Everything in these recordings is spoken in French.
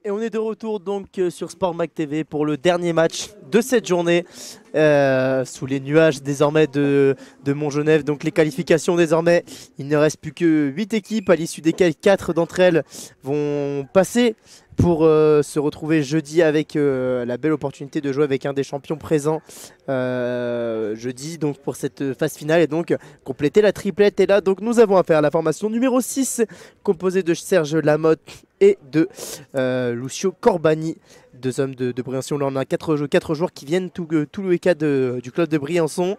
Et on est de retour donc sur Sport Mag TV pour le dernier match de cette journée sous les nuages désormais de Montgenèvre. Donc les qualifications désormais, il ne reste plus que 8 équipes à l'issue desquelles 4 d'entre elles vont passer pour se retrouver jeudi avec la belle opportunité de jouer avec un des champions présents jeudi donc pour cette phase finale et donc compléter la triplette. Et là donc nous avons affaire à la formation numéro 6 composée de Serge Lamotte et de Lucio Corbani, deux hommes de Briançon. Là on a 4 joueurs qui viennent tout le week-end du club de Briançon.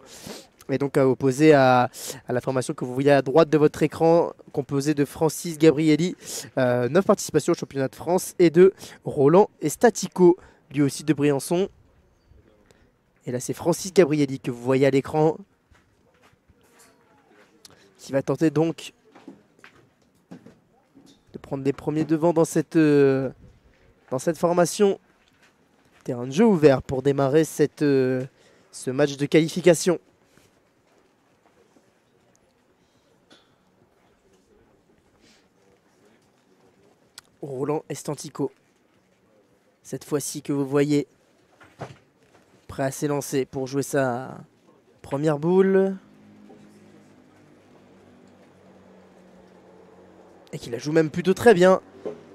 Et donc à opposer à la formation que vous voyez à droite de votre écran, composée de Francis Gabrielli, 9 participations au championnat de France, et de Roland Estatico, lui aussi de Briançon. Et là c'est Francis Gabrielli que vous voyez à l'écran, qui va tenter donc de prendre les premiers devants dans cette formation. Terrain de jeu ouvert pour démarrer ce match de qualification. Roland Estantico, cette fois-ci que vous voyez, prêt à s'élancer pour jouer sa première boule. Et qui la joue même plutôt très bien.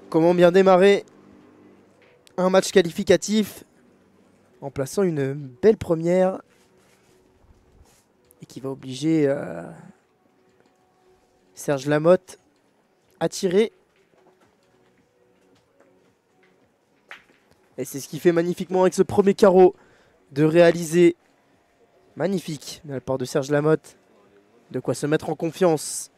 Comment bien démarrer un match qualificatif en plaçant une belle première. Et qui va obliger Serge Lamotte à tirer. Et c'est ce qu'il fait magnifiquement avec ce premier carreau, de réaliser magnifique de la part de Serge Lamotte. De quoi se mettre en confiance.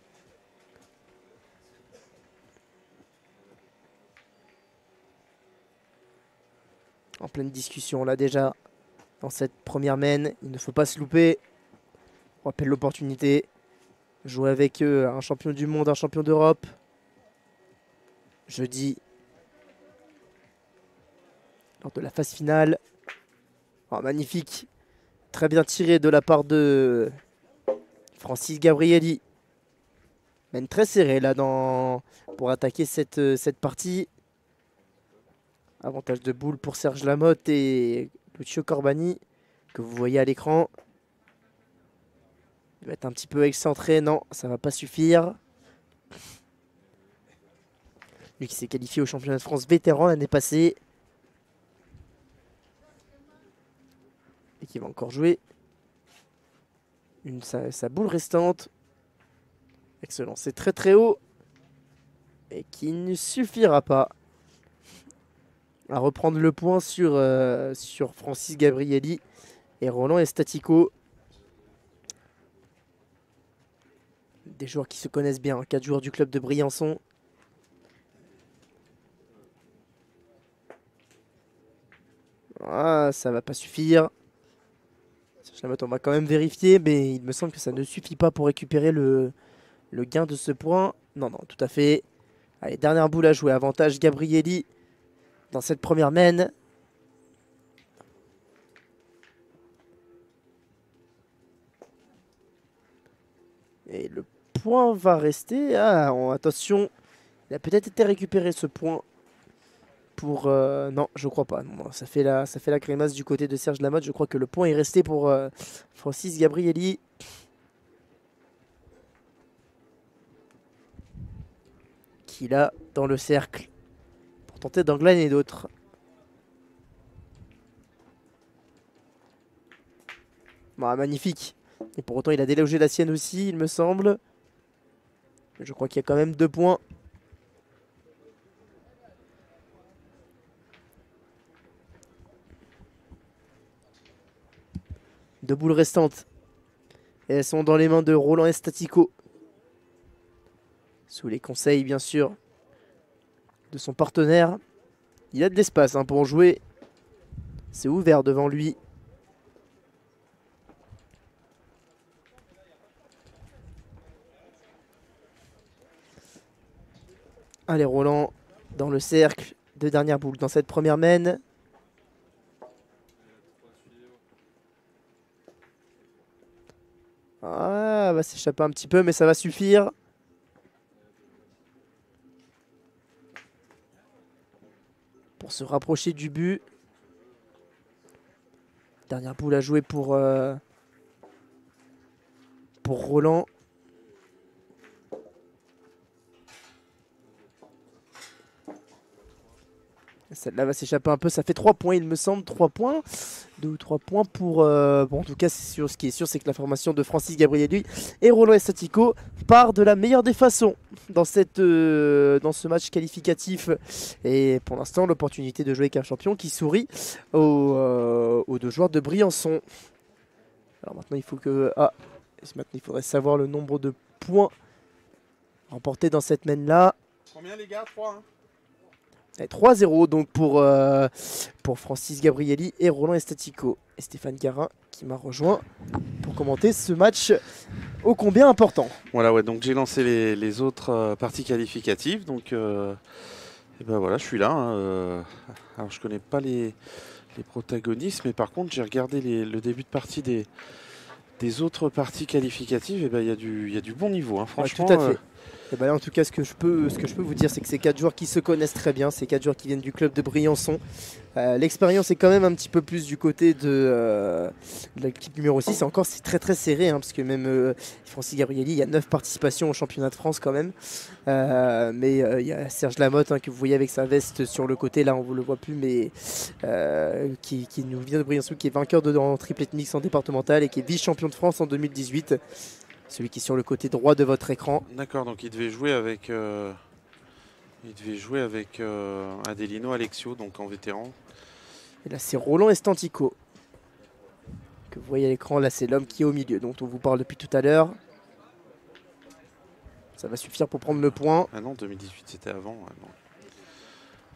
En pleine discussion là déjà dans cette première main. Il ne faut pas se louper. On rappelle l'opportunité. Jouer avec un champion du monde, un champion d'Europe. Jeudi. Lors de la phase finale. Oh, magnifique. Très bien tiré de la part de Francis Gabrielli. Mène très serré là pour attaquer cette partie. Avantage de boule pour Serge Lamotte et Lucio Corbani, que vous voyez à l'écran. Il va être un petit peu excentré. Non, ça va pas suffire. Lui qui s'est qualifié au championnat de France vétéran l'année passée. Et qui va encore jouer sa boule restante. Excellent, c'est très très haut. Et qui ne suffira pas à reprendre le point sur Francis Gabrielli et Roland Estatico. Des joueurs qui se connaissent bien, 4 joueurs du club de Briançon. Ah, ça va pas suffire. On va quand même vérifier, mais il me semble que ça ne suffit pas pour récupérer le gain de ce point. Non, non, tout à fait. Allez, dernière boule à jouer. Avantage Gabrielli dans cette première main. Et le point va rester. Ah, attention. Il a peut-être été récupéré ce point. Pour non, je crois pas. Non, ça fait la grimace du côté de Serge Lamotte. Je crois que le point est resté pour Francis Gabrielli. Qui là, dans le cercle, pour tenter d'en glaner d'autres. Bah, magnifique. Et pour autant, il a délogé la sienne aussi, il me semble. Je crois qu'il y a quand même 2 points. Deux boules restantes. Et elles sont dans les mains de Roland Estatico. Sous les conseils, bien sûr, de son partenaire. Il a de l'espace pour jouer. C'est ouvert devant lui. Allez, Roland, dans le cercle. 2 dernières boules dans cette première main. Ah, va s'échapper un petit peu, mais ça va suffire. pour se rapprocher du but. Dernière boule à jouer pour Roland. Celle-là va s'échapper un peu, ça fait 3 points il me semble, 3 points. 2 ou 3 points pour... bon en tout cas ce qui est sûr c'est que la formation de Francis Gabrielli et Roland Estatico part de la meilleure des façons dans ce match qualificatif. Et pour l'instant l'opportunité de jouer avec un champion qui sourit aux deux joueurs de Briançon. Alors maintenant il faut que... maintenant il faudrait savoir le nombre de points remportés dans cette mène-là. Combien les gars? 3 hein. 3-0 donc pour Francis Gabrielli et Roland Estatico. Et Stéphane Garin qui m'a rejoint pour commenter ce match ô combien important. Voilà, ouais, donc j'ai lancé les autres parties qualificatives. Donc et ben voilà, je suis là. Alors je connais pas les protagonistes, mais par contre j'ai regardé le début de partie des autres parties qualificatives. Et ben il y a du bon niveau, hein, franchement. Ouais, tout à fait. Et ben là, en tout cas, ce que je peux vous dire, c'est que ces 4 joueurs qui se connaissent très bien, ces 4 joueurs qui viennent du club de Briançon. L'expérience est quand même un petit peu plus du côté de l'équipe numéro 6. Encore, c'est très très serré, hein, parce que même Francis Gabrielli, il y a 9 participations au championnat de France quand même. Mais il y a Serge Lamotte, hein, que vous voyez avec sa veste sur le côté, là on ne le voit plus, mais qui nous vient de Briançon, qui est vainqueur en triplette mix en départemental et qui est vice-champion de France en 2018. Celui qui est sur le côté droit de votre écran. D'accord, donc il devait jouer avec Adelino Alexio, donc en vétéran. Et là c'est Roland Estatico que vous voyez à l'écran. Là c'est l'homme qui est au milieu dont on vous parle depuis tout à l'heure. Ça va suffire pour prendre le point. Ah non, 2018 c'était avant. Non.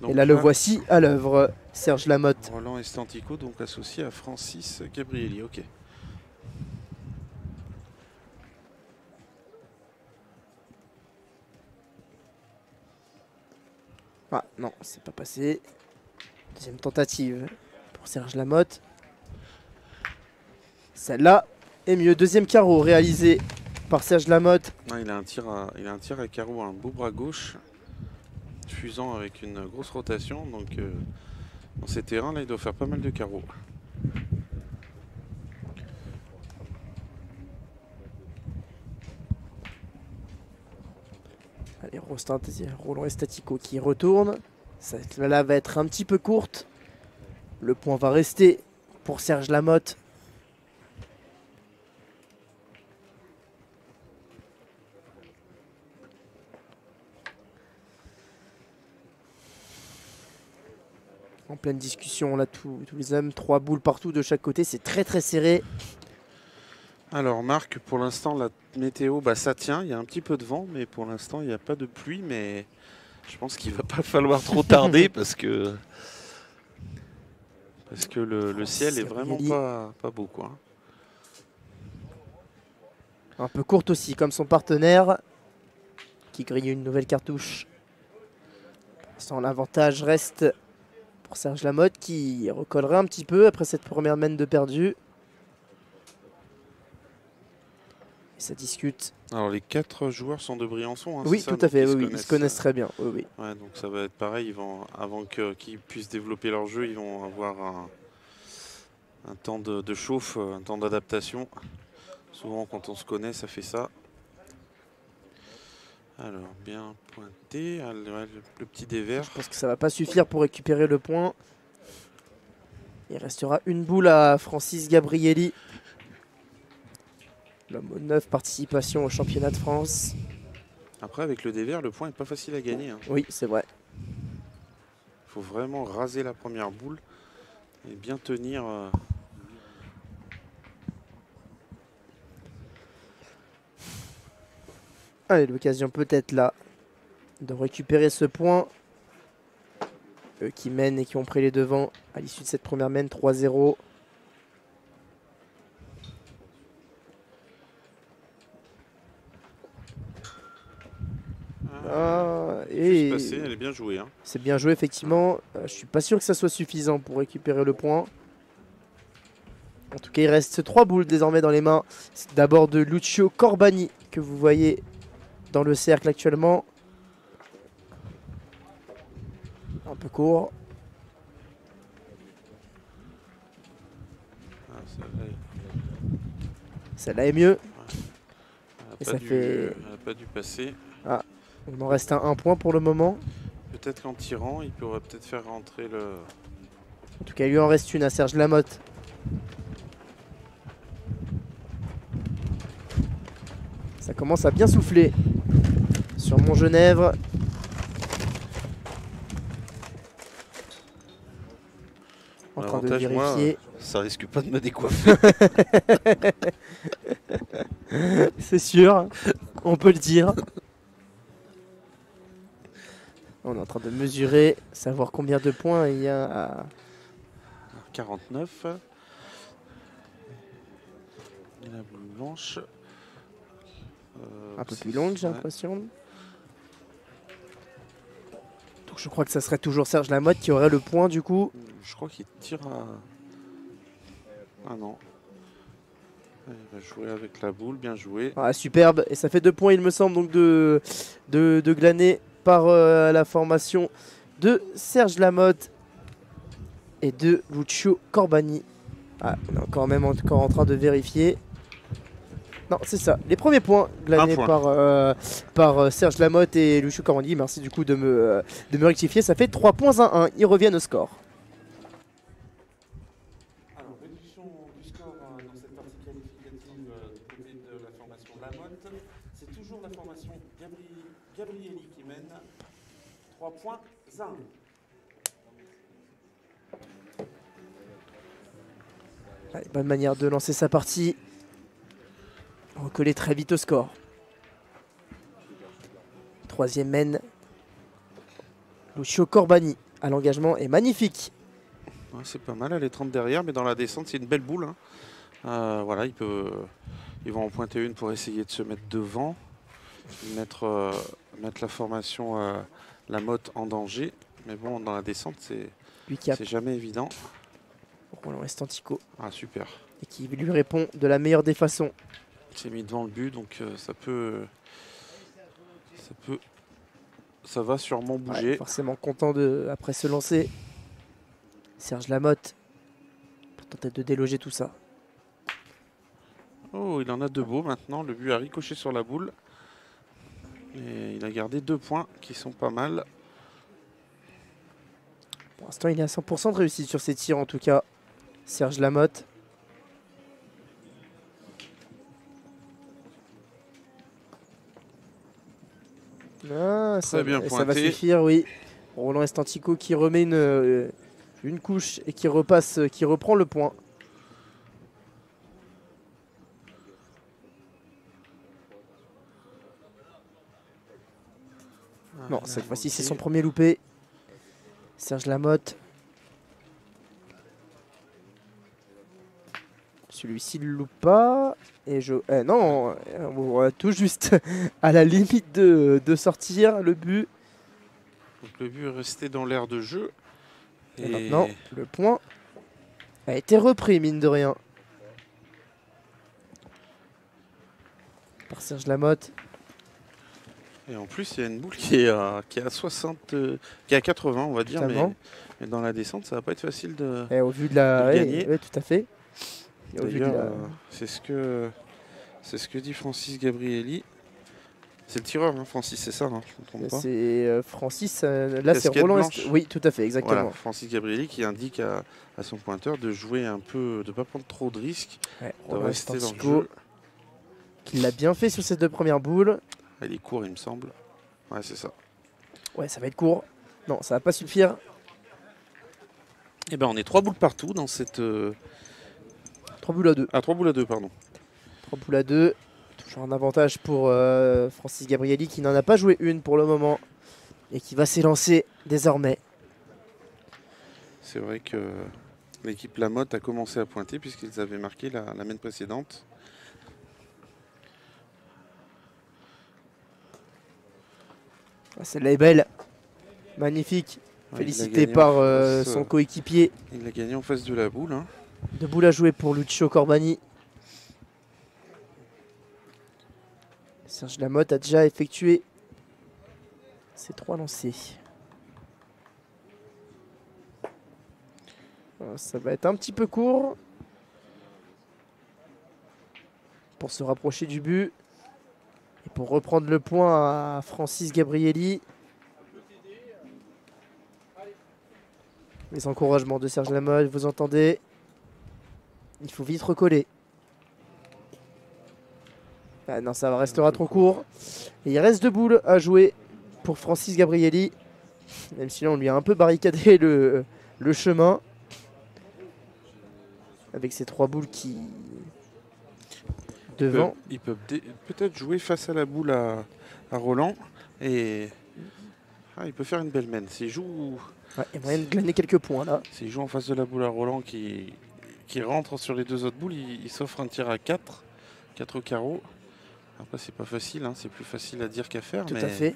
Donc, et là le voici à l'œuvre, Serge Lamotte. Roland Estatico, donc associé à Francis Gabrielli, ok. Ah non, c'est pas passé. Deuxième tentative pour Serge Lamotte. Celle-là est mieux. Deuxième carreau réalisé par Serge Lamotte. Ah, il a un tir à carreau, un beau bras gauche, fusant avec une grosse rotation. Donc dans ces terrains là, il doit faire pas mal de carreaux. Allez, Roland Estatico qui retourne. Celle-là va être un petit peu courte. Le point va rester pour Serge Lamotte. En pleine discussion, là, tous les hommes, 3 boules partout de chaque côté. C'est très très serré. Alors Marc, pour l'instant la météo, ça tient, il y a un petit peu de vent, mais pour l'instant il n'y a pas de pluie, mais je pense qu'il va pas falloir trop tarder parce que le ciel est vraiment pas beau, quoi. Un peu courte aussi, comme son partenaire qui grille une nouvelle cartouche. Pour l'instant l'avantage reste pour Serge Lamotte qui recollerait un petit peu après cette première mène de perdu. Ça discute. Alors les 4 joueurs sont de Briançon, hein, oui, ça, tout à fait, oui, ils se connaissent très bien. Oui, oui. Ouais, donc ça va être pareil, avant qu'ils puissent développer leur jeu, ils vont avoir un temps de chauffe, un temps d'adaptation. Souvent quand on se connaît, ça fait ça. Alors bien pointé, le petit dévers. Je pense que ça va pas suffire pour récupérer le point. Il restera une boule à Francis Gabrielli. L'homme aux 9 participations au championnat de France. Après, avec le dévers, le point n'est pas facile à gagner, hein. Oui, c'est vrai. Il faut vraiment raser la première boule et bien tenir. Allez, l'occasion peut-être là de récupérer ce point. Eux qui mènent et qui ont pris les devants à l'issue de cette première mène, 3-0. Et elle est bien jouée, hein. C'est bien joué effectivement. Je suis pas sûr que ça soit suffisant pour récupérer le point. En tout cas, il reste 3 boules désormais dans les mains. C'est d'abord de Lucio Corbani que vous voyez dans le cercle actuellement. Un peu court. Celle-là est mieux. Et ça fait... Elle n'a pas dû passer. Ah, on en reste à 1 point pour le moment. Peut-être qu'en tirant, il pourrait peut-être faire rentrer le... En tout cas, il lui en reste une à Serge Lamotte. Ça commence à bien souffler sur Montgenèvre. En train de vérifier. Moi, ça risque pas de me décoiffer. C'est sûr, on peut le dire. On est en train de mesurer, savoir combien de points il y a à... 49. Et la boule blanche. Un peu plus longue, j'ai l'impression. Donc je crois que ça serait toujours Serge Lamotte qui aurait le point du coup. Je crois qu'il tire à... Ah non. Il va jouer avec la boule, bien joué. Ah, superbe, et ça fait 2 points il me semble donc de glaner par la formation de Serge Lamotte et de Lucio Corbani. Ah, on est encore en train de vérifier. Non, c'est ça, les premiers points glanés par Serge Lamotte et Lucio Corbani. Merci du coup de me rectifier, ça fait 3 points à 1, ils reviennent au score. Alors, réduction du score dans cette partie qualificative du côté de la formation Lamotte. C'est toujours la formation Gabrielli qui mène 3 points à 1. Allez, bonne manière de lancer sa partie. Recoller très vite au score. Troisième mène Lucio Corbani. À l'engagement est magnifique. Ouais, c'est pas mal, elle est 30 derrière, mais dans la descente, c'est une belle boule. Hein. Voilà, ils vont en pointer une pour essayer de se mettre devant, mettre la formation Lamotte en danger. Mais bon, dans la descente, c'est jamais évident. Roland Estantico. Ah, super. Et qui lui répond de la meilleure des façons. Il s'est mis devant le but, donc ça va sûrement bouger. Ouais, forcément content après se lancer. Serge Lamotte pour tenter de déloger tout ça. Oh, il en a 2 beaux maintenant. Le but a ricoché sur la boule. Et il a gardé 2 points qui sont pas mal. Pour l'instant, il est à 100% de réussite sur ses tirs en tout cas. Serge Lamotte. Ah, ça va suffire, oui. Roland Estantico qui remet une couche et qui reprend le point. Non, cette fois-ci c'est son premier loupé. Serge Lamotte. Celui-ci ne loupe pas. Et non, tout juste à la limite de sortir le but. Donc le but est resté dans l'aire de jeu. Et maintenant, le point a été repris, mine de rien. Par Serge Lamotte. Et en plus, il y a une boule qui est à 80, on va dire. Mais dans la descente, ça va pas être facile de gagner. Oui, tout à fait. C'est ce que dit Francis Gabrielli. C'est le tireur, hein, Francis, c'est ça, hein, je ne me trompe pas. C'est Francis, là c'est Roland. Oui, tout à fait, exactement. Voilà, Francis Gabrielli qui indique à son pointeur de jouer un peu, de ne pas prendre trop de risques, de rester dans le jeu. Qui l'a bien fait sur ces 2 premières boules. Elle est court, il me semble. Ouais, c'est ça. Ouais, ça va être court. Non, ça va pas suffire. Et ben, on est 3 boules partout dans cette... 3 boules à 2. Ah, 3 boules à 2, pardon. 3 boules à 2. Toujours un avantage pour Francis Gabrielli qui n'en a pas joué une pour le moment. Et qui va s'élancer désormais. C'est vrai que l'équipe Lamotte a commencé à pointer puisqu'ils avaient marqué la mène précédente. Celle-là est belle. Magnifique. Ouais, félicité par son coéquipier. Il a gagné en face de la boule. Hein. 2 boules à jouer pour Lucio Corbani. Serge Lamotte a déjà effectué ses 3 lancers. Ça va être un petit peu court. pour se rapprocher du but. Et pour reprendre le point à Francis Gabrielli. Les encouragements de Serge Lamotte, vous entendez. Il faut vite recoller. Ah non, ça restera trop court. Et il reste 2 boules à jouer pour Francis Gabrielli. Même si là, on lui a un peu barricadé le chemin. Avec ces 3 boules qui... devant. Il peut peut-être jouer face à la boule à Roland. Et il peut faire une belle mène. S'il joue... Ouais, il y a moyen de glaner quelques points là. S'il joue en face de la boule à Roland qui rentre sur les 2 autres boules, il s'offre un tir à 4 au carreau. Après, c'est pas facile, hein, c'est plus facile à dire qu'à faire. Tout à fait.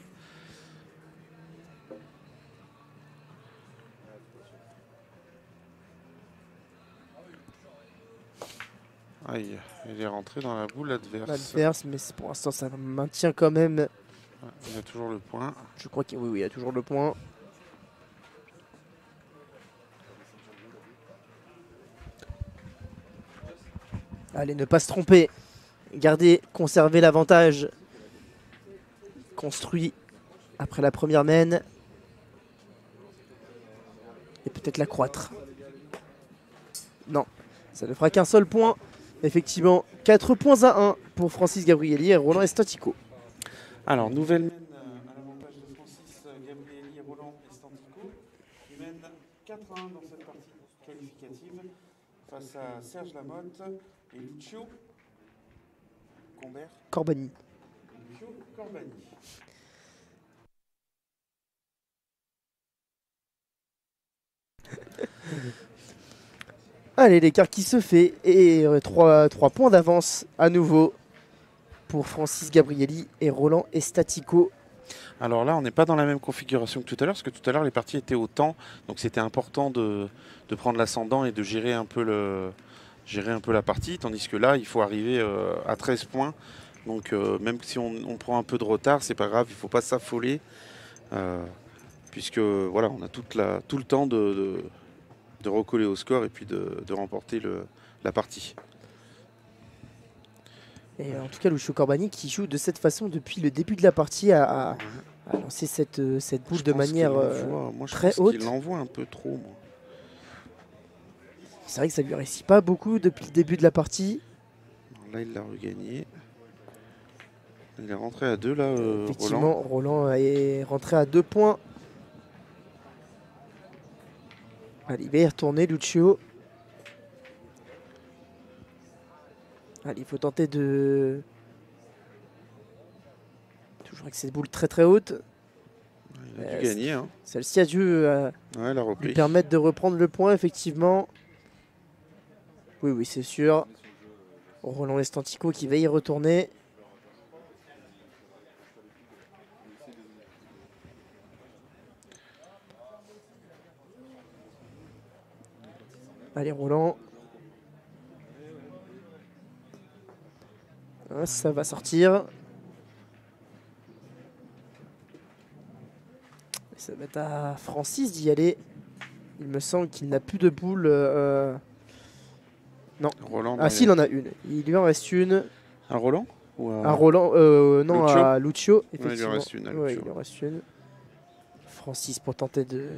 Aïe, il est rentré dans la boule adverse. Adverse, mais pour l'instant, ça maintient quand même. Ouais, il a toujours le point. Je crois qu'il oui, il a toujours le point. Allez, ne pas se tromper. Garder, conserver l'avantage construit après la première mène. Et peut-être l'accroître. Non, ça ne fera qu'un seul point. Effectivement, 4 points à 1 pour Francis Gabrielli et Roland Estatico. Alors, nouvelle mène à l'avantage de Francis Gabrielli, Roland Estatico. Qui mène 4-1 dans cette partie qualificative face à Serge Lamotte et Lucio Corbani. Lucio Corbani. Allez, l'écart qui se fait et 3 points d'avance à nouveau pour Francis Gabrielli et Roland Estatico. Alors là, on n'est pas dans la même configuration que tout à l'heure, parce que tout à l'heure, les parties étaient au temps, donc c'était important de prendre l'ascendant et de gérer un peu la partie, tandis que là, il faut arriver à 13 points. Donc même si on prend un peu de retard, c'est pas grave, il ne faut pas s'affoler, puisque voilà, on a tout le temps de recoller au score et puis de remporter la partie. Et en tout cas, Lucio Corbani qui joue de cette façon depuis le début de la partie à lancer cette boule de manière très haute. Il l'envoie un peu trop, moi. C'est vrai que ça lui réussit pas beaucoup depuis le début de la partie. Là, il l'a regagné. Il est rentré à 2 là, Effectivement, Roland est rentré à 2 points. Allez, il va y retourner, Lucio. Allez, il faut tenter de... Toujours avec cette boule très très haute. Il a dû gagner. Hein. Celle-ci a dû lui permettre de reprendre le point, effectivement. Oui, c'est sûr. Roland Estatico qui va y retourner. Allez, Roland. Ça va sortir. Ça va être à Francis d'y aller. Il me semble qu'il n'a plus de boule. Non. Roland, ah si, il en a une. Il lui en reste une. À Roland ou à Roland, non, Lucio. à Lucio. Ouais, il lui en reste une. Ouais, il en reste une. Francis pour tenter de...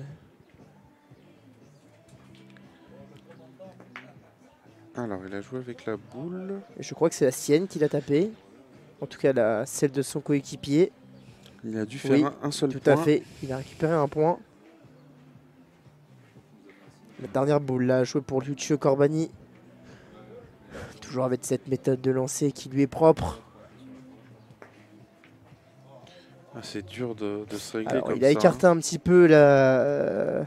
Alors, il a joué avec la boule. Et je crois que c'est la sienne qu'il a tapée. En tout cas, celle de son coéquipier. Il a dû faire un seul point. Tout à fait. Il a récupéré un point. La dernière boule, là, jouée pour Lucio Corbani. Toujours avec cette méthode de lancer qui lui est propre. Ah, c'est dur de se régler. Alors, comme il a écarté un petit peu la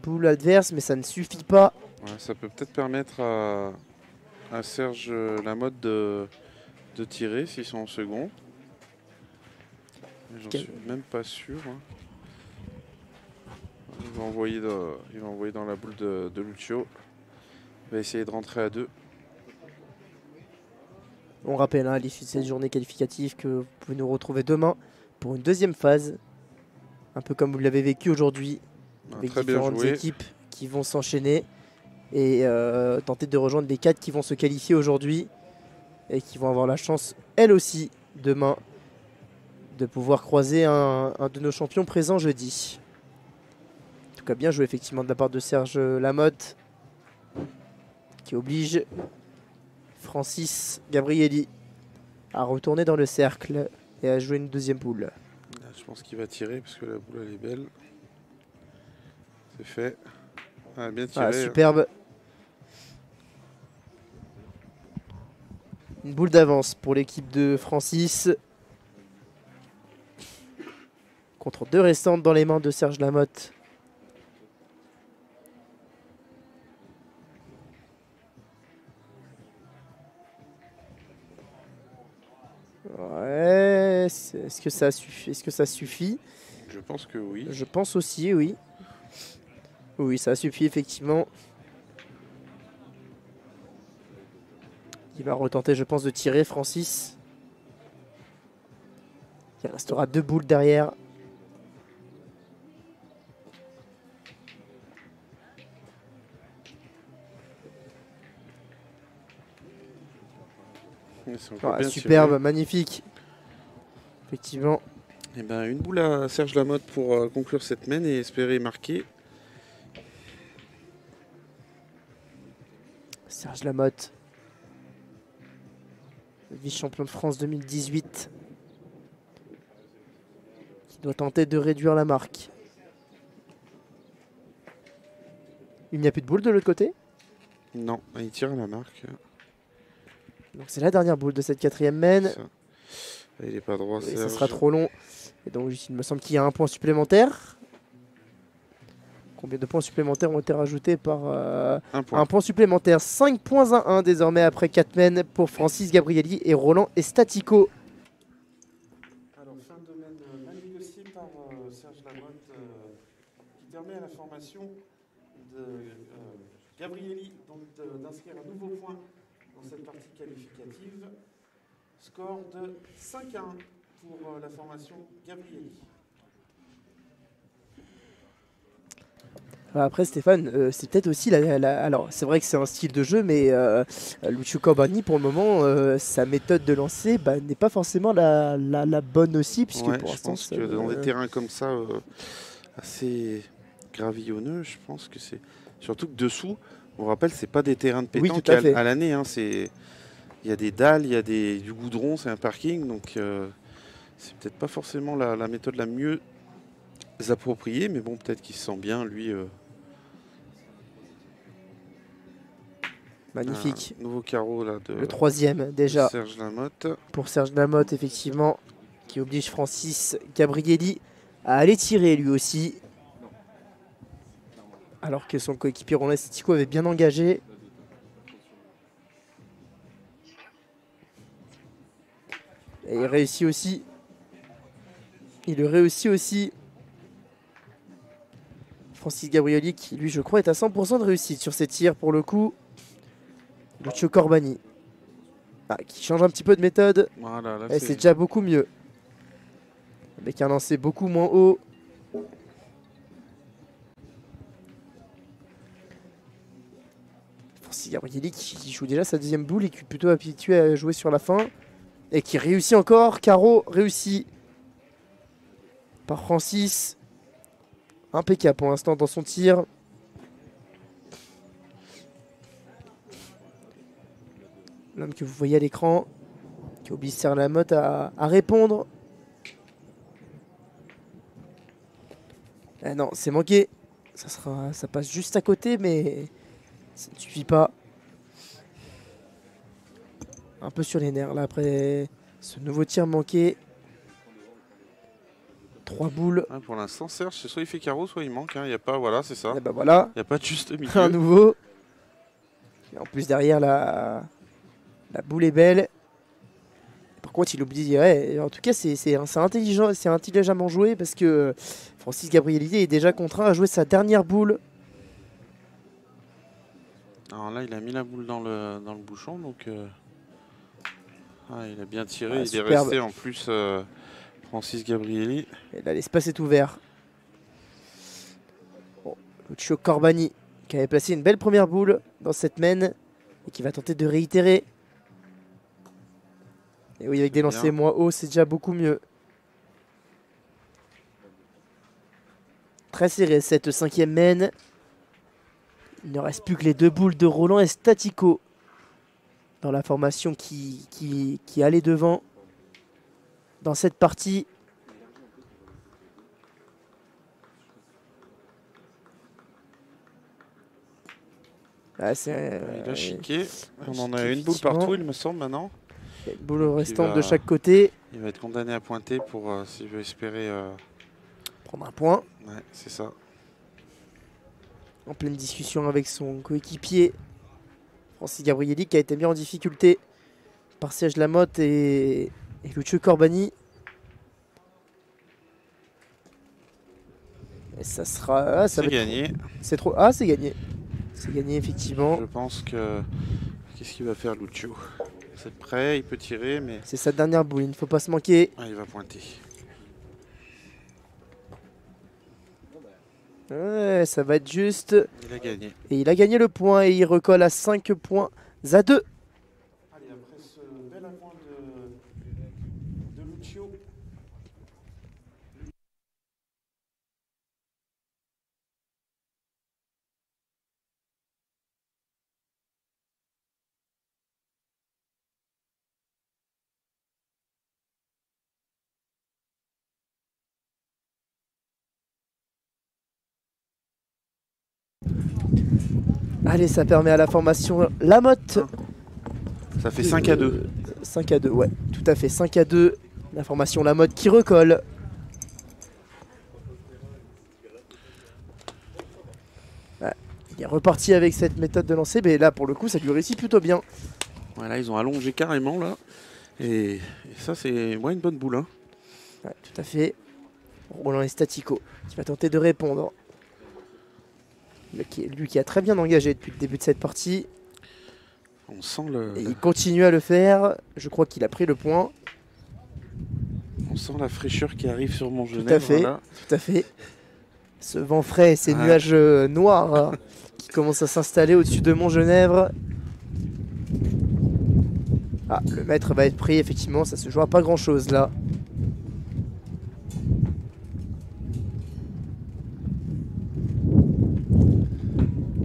boule adverse, mais ça ne suffit pas. Ouais, ça peut peut-être permettre à Serge Lamotte de tirer s'ils sont en second. J'en suis même pas sûr. Hein. Il va envoyer dans la boule de Lucio. Il va essayer de rentrer à 2. On rappelle à l'issue de cette journée qualificative que vous pouvez nous retrouver demain pour une deuxième phase. Un peu comme vous l'avez vécu aujourd'hui. Avec différentes équipes qui vont s'enchaîner. Et tenter de rejoindre les 4 qui vont se qualifier aujourd'hui. et qui vont avoir la chance, elles aussi, demain, de pouvoir croiser un de nos champions présents jeudi. En tout cas, bien joué effectivement de la part de Serge Lamotte, qui oblige Francis Gabrielli à retourner dans le cercle et à jouer une deuxième boule. Là, je pense qu'il va tirer parce que la boule elle est belle. C'est fait. Ah, bien tiré. Ah, superbe. Une boule d'avance pour l'équipe de Francis. Contre 2 restantes dans les mains de Serge Lamotte. Ouais, est-ce que ça suffit? Est-ce que ça suffit? Je pense que oui. Je pense aussi, oui. Oui, ça suffit effectivement. Il va retenter, je pense, de tirer Francis. Il restera 2 boules derrière. Ah, superbe, magnifique. Effectivement. Et ben, une boule à Serge Lamotte pour conclure cette main et espérer marquer. Serge Lamotte, vice-champion de France 2018, qui doit tenter de réduire la marque. Il n'y a plus de boule de l'autre côté? Non, il tire à la marque. Donc c'est la dernière boule de cette 4e main. Il n'est pas droit, et ça sera trop long. Et donc il me semble qu'il y a un point supplémentaire. Combien de points supplémentaires ont été rajoutés par un point supplémentaire? 5 points à 1 désormais après 4 mains pour Francis Gabrielli et Roland Estatico. Alors fin de main mal négociée par Serge Lamotte qui permet à la formation de Gabrielli d'inscrire un nouveau point dans cette partie qualificative. Score de 5 à 1 pour la formation Gabrielli. Après Stéphane, c'est peut-être aussi alors c'est vrai que c'est un style de jeu, mais Lucio Corbani pour le moment sa méthode de lancer n'est pas forcément la bonne aussi, puisque ouais, pour l'instant que dans des terrains comme ça assez gravillonneux, je pense que c'est surtout que dessous, on rappelle, c'est pas des terrains de pétanque à l'année, hein, il y a des dalles, il y a du goudron, c'est un parking, donc c'est peut-être pas forcément la méthode la mieux appropriée, mais bon, peut-être qu'il se sent bien lui. Magnifique. Nouveau carreau là le 3e déjà. Serge Lamotte. Pour Serge Lamotte, effectivement, qui oblige Francis Gabrielli à aller tirer lui aussi. Alors que son coéquipier Roland Estatico avait bien engagé. Et il réussit aussi. Il réussit aussi. Francis Gabrielli qui, lui, je crois, est à 100% de réussite sur ses tirs pour le coup. Lucio Corbani. Qui change un petit peu de méthode. Voilà, et c'est déjà beaucoup mieux. Avec un lancer beaucoup moins haut. Francis Gabrielli qui joue déjà sa 2e boule et qui est plutôt habitué à jouer sur la fin. Et qui réussit encore. Carreau réussi par Francis. Impeccable pour l'instant dans son tir. L'homme que vous voyez à l'écran, qui oblige Serge Lamotte à répondre. Ah non, c'est manqué. Ça passe juste à côté, mais ça ne suffit pas. Un peu sur les nerfs là après ce nouveau tir manqué. 3 boules. Pour l'instant, Serge, c'est soit il fait carreau, soit il manque. Il n'y a pas, voilà, c'est ça. Et ben voilà. Il n'y a pas de juste milieu. Un nouveau. Et en plus derrière la boule est belle. Par contre, il oublie. Ouais, en tout cas, c'est intelligent, c'est intelligemment joué parce que Francis Gabrielli est déjà contraint à jouer sa dernière boule. Alors là, il a mis la boule dans le bouchon, donc il a bien tiré. Il est resté en plus. Francis Gabrielli. Et là, l'espace est ouvert. Bon, Lucio Corbani qui avait placé une belle première boule dans cette main et qui va tenter de réitérer. Et oui, avec des lancers moins hauts, c'est déjà beaucoup mieux. Très serré cette 5e main. Il ne reste plus que les 2 boules de Roland et Statico dans la formation qui allait devant dans cette partie. Ah, il a chiqué. On en a une boule partout, il me semble, maintenant. Une boule restante de chaque côté. Il va être condamné à pointer pour s'il veut espérer prendre un point. Ouais, c'est ça. En pleine discussion avec son coéquipier Francis Gabrielli, qui a été mis en difficulté par Serge Lamotte et Lucio Corbani. Et ça sera... c'est gagné. C'est trop... Ah, c'est gagné. C'est gagné, effectivement. Je pense que... Qu'est-ce qu'il va faire, Lucio? C'est prêt, il peut tirer, mais... C'est sa dernière boule, il ne faut pas se manquer. Ah, il va pointer. Ouais, ça va être juste. Il a gagné. Et il a gagné le point et il recolle à 5 points à 2. Allez, après ce bel point de Lucio. Allez, ça permet à la formation Lamotte. Ça fait 5 à 2. 5 à 2, ouais, tout à fait. 5 à 2. La formation Lamotte qui recolle. Ouais, il est reparti avec cette méthode de lancer, mais là, pour le coup, ça lui réussit plutôt bien. Voilà, ils ont allongé carrément, là. Et ça, c'est une bonne boule. Hein. Ouais, tout à fait. Roland et Statico qui va tenter de répondre. Lui qui a très bien engagé depuis le début de cette partie. On sent le... Et il continue à le faire. Je crois qu'il a pris le point. On sent la fraîcheur qui arrive sur Montgenèvre. Tout à fait, voilà. tout à fait. Ce vent frais et ces nuages noirs qui commencent à s'installer au-dessus de Montgenèvre. Ah, le maître va être pris, effectivement, ça se joue à pas grand-chose là.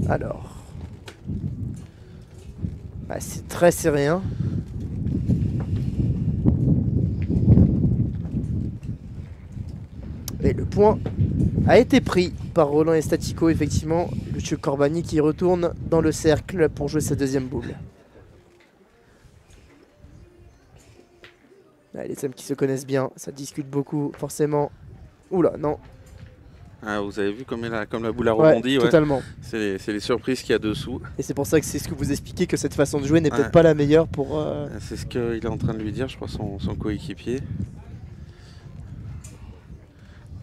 Alors, bah, c'est très serré. Hein. Et le point a été pris par Roland et Statico, effectivement. Lucio Corbani qui retourne dans le cercle pour jouer sa deuxième boule. Là, les hommes qui se connaissent bien, ça discute beaucoup, forcément. Oula, non. Ah, vous avez vu comme la boule a rebondi, ouais, totalement. C'est les surprises qu'il y a dessous. Et c'est pour ça que c'est ce que vous expliquez, que cette façon de jouer n'est peut-être pas la meilleure pour... C'est ce qu'il est en train de lui dire, je crois, son coéquipier.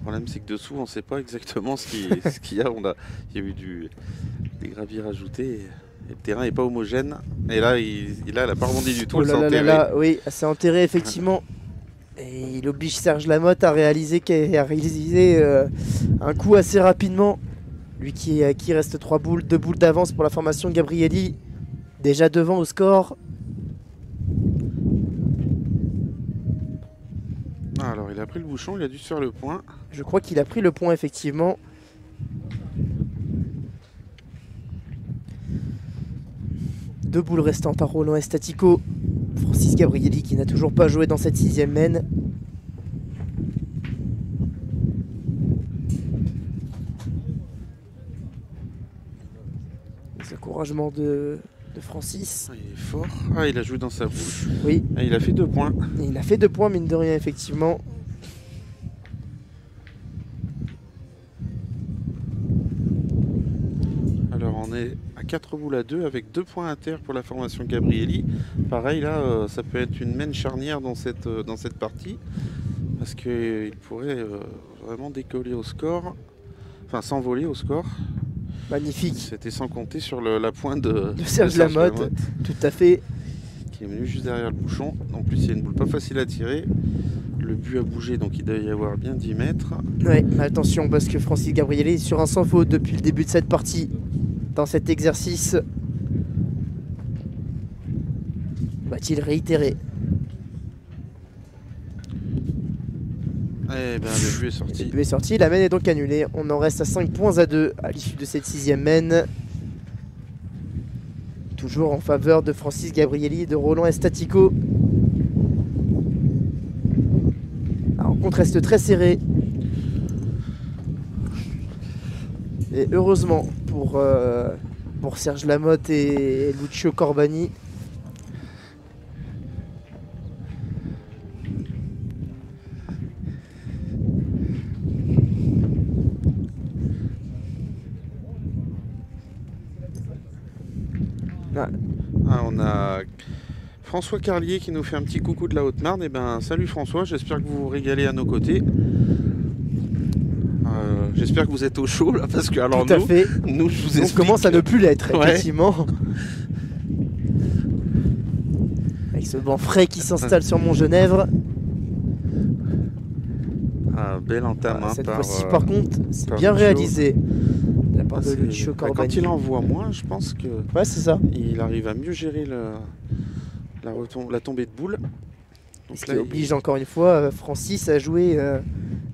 Le problème, c'est que dessous, on ne sait pas exactement ce qu'il y a. Il y a eu des graviers rajoutés. Et le terrain n'est pas homogène. Et là, il n'a pas rebondi du tout. Oh là là là, oui, c'est enterré, effectivement. Et il oblige Serge Lamotte à réaliser un coup assez rapidement. Lui qui reste 2 boules d'avance pour la formation de Gabrielli. Déjà devant au score. Alors il a pris le bouchon, il a dû se faire le point. Je crois qu'il a pris le point, effectivement. Deux boules restantes à Roland et Statico. Francis Gabrielli qui n'a toujours pas joué dans cette 6e main. Les encouragements de Francis. Il est fort. Ah, il a joué dans sa bouche. Oui. Ah, il a fait 2 points. Et il a fait 2 points, mine de rien, effectivement. Alors on est à 4 boules à 2 avec 2 points inter pour la formation Gabrielli. Pareil là, ça peut être une main charnière dans cette partie. Parce qu'il pourrait vraiment décoller au score. Enfin s'envoler au score. Magnifique. C'était sans compter sur la pointe de Serge Lamotte. Tout à fait. Qui est venu juste derrière le bouchon. En plus il y a une boule pas facile à tirer. Le but a bougé donc il doit y avoir bien 10 mètres. Ouais, mais attention parce que Francis Gabrielli est sur un sans faute depuis le début de cette partie. Dans cet exercice. Va-t-il réitérer? Eh ben, le but est sorti. Le but est sorti, la mène est donc annulée. On en reste à 5 points à 2 à l'issue de cette 6e mène. Toujours en faveur de Francis Gabrielli et de Roland Estatico. La rencontre reste très serrée. Et heureusement pour Serge Lamotte et Lucio Corbani. On a François Carlier qui nous fait un petit coucou de la Haute-Marne. Et ben, salut François, j'espère que vous vous régalez à nos côtés. J'espère que vous êtes au chaud là, parce que alors Tout à fait. nous je vous explique. On commence à ne plus l'être, Ouais. effectivement. Avec ce vent frais qui s'installe sur Montgenèvre. Belle entame. Voilà, cette par, fois-ci, par contre, c'est par bien Lucio. réalisé de la part de Lucio Quand Corbani. il envoie moins, je pense que Ouais, c'est ça. il arrive à mieux gérer la tombée de boule. Donc Ce là, qui oblige encore une fois Francis à jouer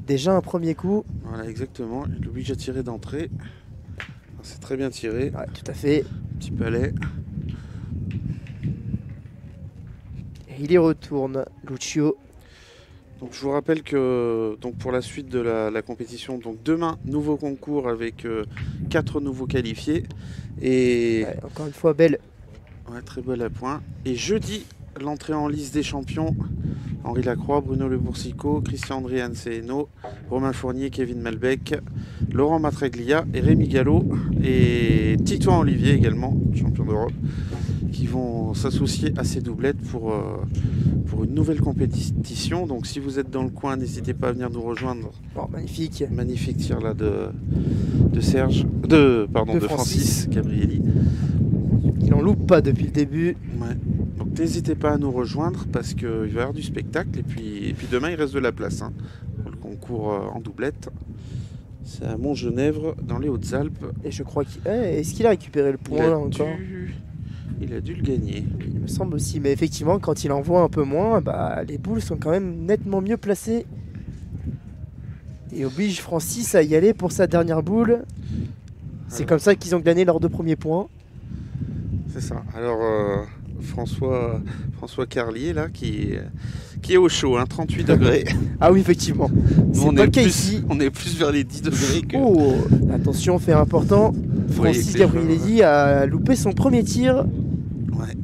déjà un premier coup. Voilà, exactement. Il l'oblige à tirer d'entrée. C'est très bien tiré. Ouais, tout à fait. Petit palais. Et il y retourne, Lucio. Donc je vous rappelle que pour la suite de la compétition, donc demain, nouveau concours avec 4 nouveaux qualifiés. Et Ouais, encore une fois, belle. ouais, très belle à point. Et jeudi, l'entrée en liste des champions. Henri Lacroix, Bruno Le Boursicot, Christian-André Anseno, Romain Fournier, Kevin Malbec, Laurent Matraglia et Rémi Gallo et Titouan Olivier également, champion d'Europe, qui vont s'associer à ces doublettes pour une nouvelle compétition. Donc si vous êtes dans le coin, n'hésitez pas à venir nous rejoindre. Oh, magnifique. Magnifique tir là de Francis Gabrielli. Il en loupe pas depuis le début. Ouais. Donc n'hésitez pas à nous rejoindre parce qu'il va y avoir du spectacle et puis demain il reste de la place hein, pour le concours en doublette. C'est à Montgenèvre dans les Hautes-Alpes. Et je crois qu'il... est-ce qu'il a récupéré le point là encore? Il a dû le gagner. Il me semble aussi, mais effectivement quand il envoie un peu moins, bah, les boules sont quand même nettement mieux placées. Et oblige Francis à y aller pour sa dernière boule. C'est comme ça qu'ils ont gagné leurs 2 premiers points. C'est ça. Alors François Carlier là qui est au chaud, hein, 38 degrés. Ah oui, effectivement. C'est pas le cas ici. On est plus vers les 10 degrés que... Oh, attention, fait important. Francis Gabrielli a loupé son premier tir. Ouais.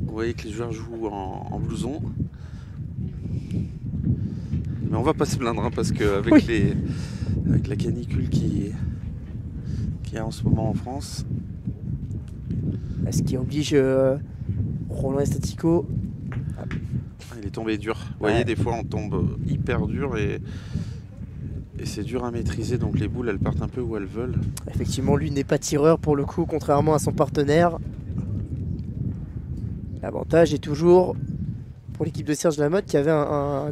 Vous voyez que les joueurs jouent en blouson. Mais on va pas se plaindre hein, parce qu'avec Oui. avec la canicule qui y a en ce moment en France. Ce qui oblige Roland Estatico. Il est tombé dur. Vous voyez, des fois on tombe hyper dur et c'est dur à maîtriser. Donc les boules elles partent un peu où elles veulent. Effectivement, lui n'est pas tireur pour le coup, contrairement à son partenaire. L'avantage est toujours pour l'équipe de Serge Lamotte qui avait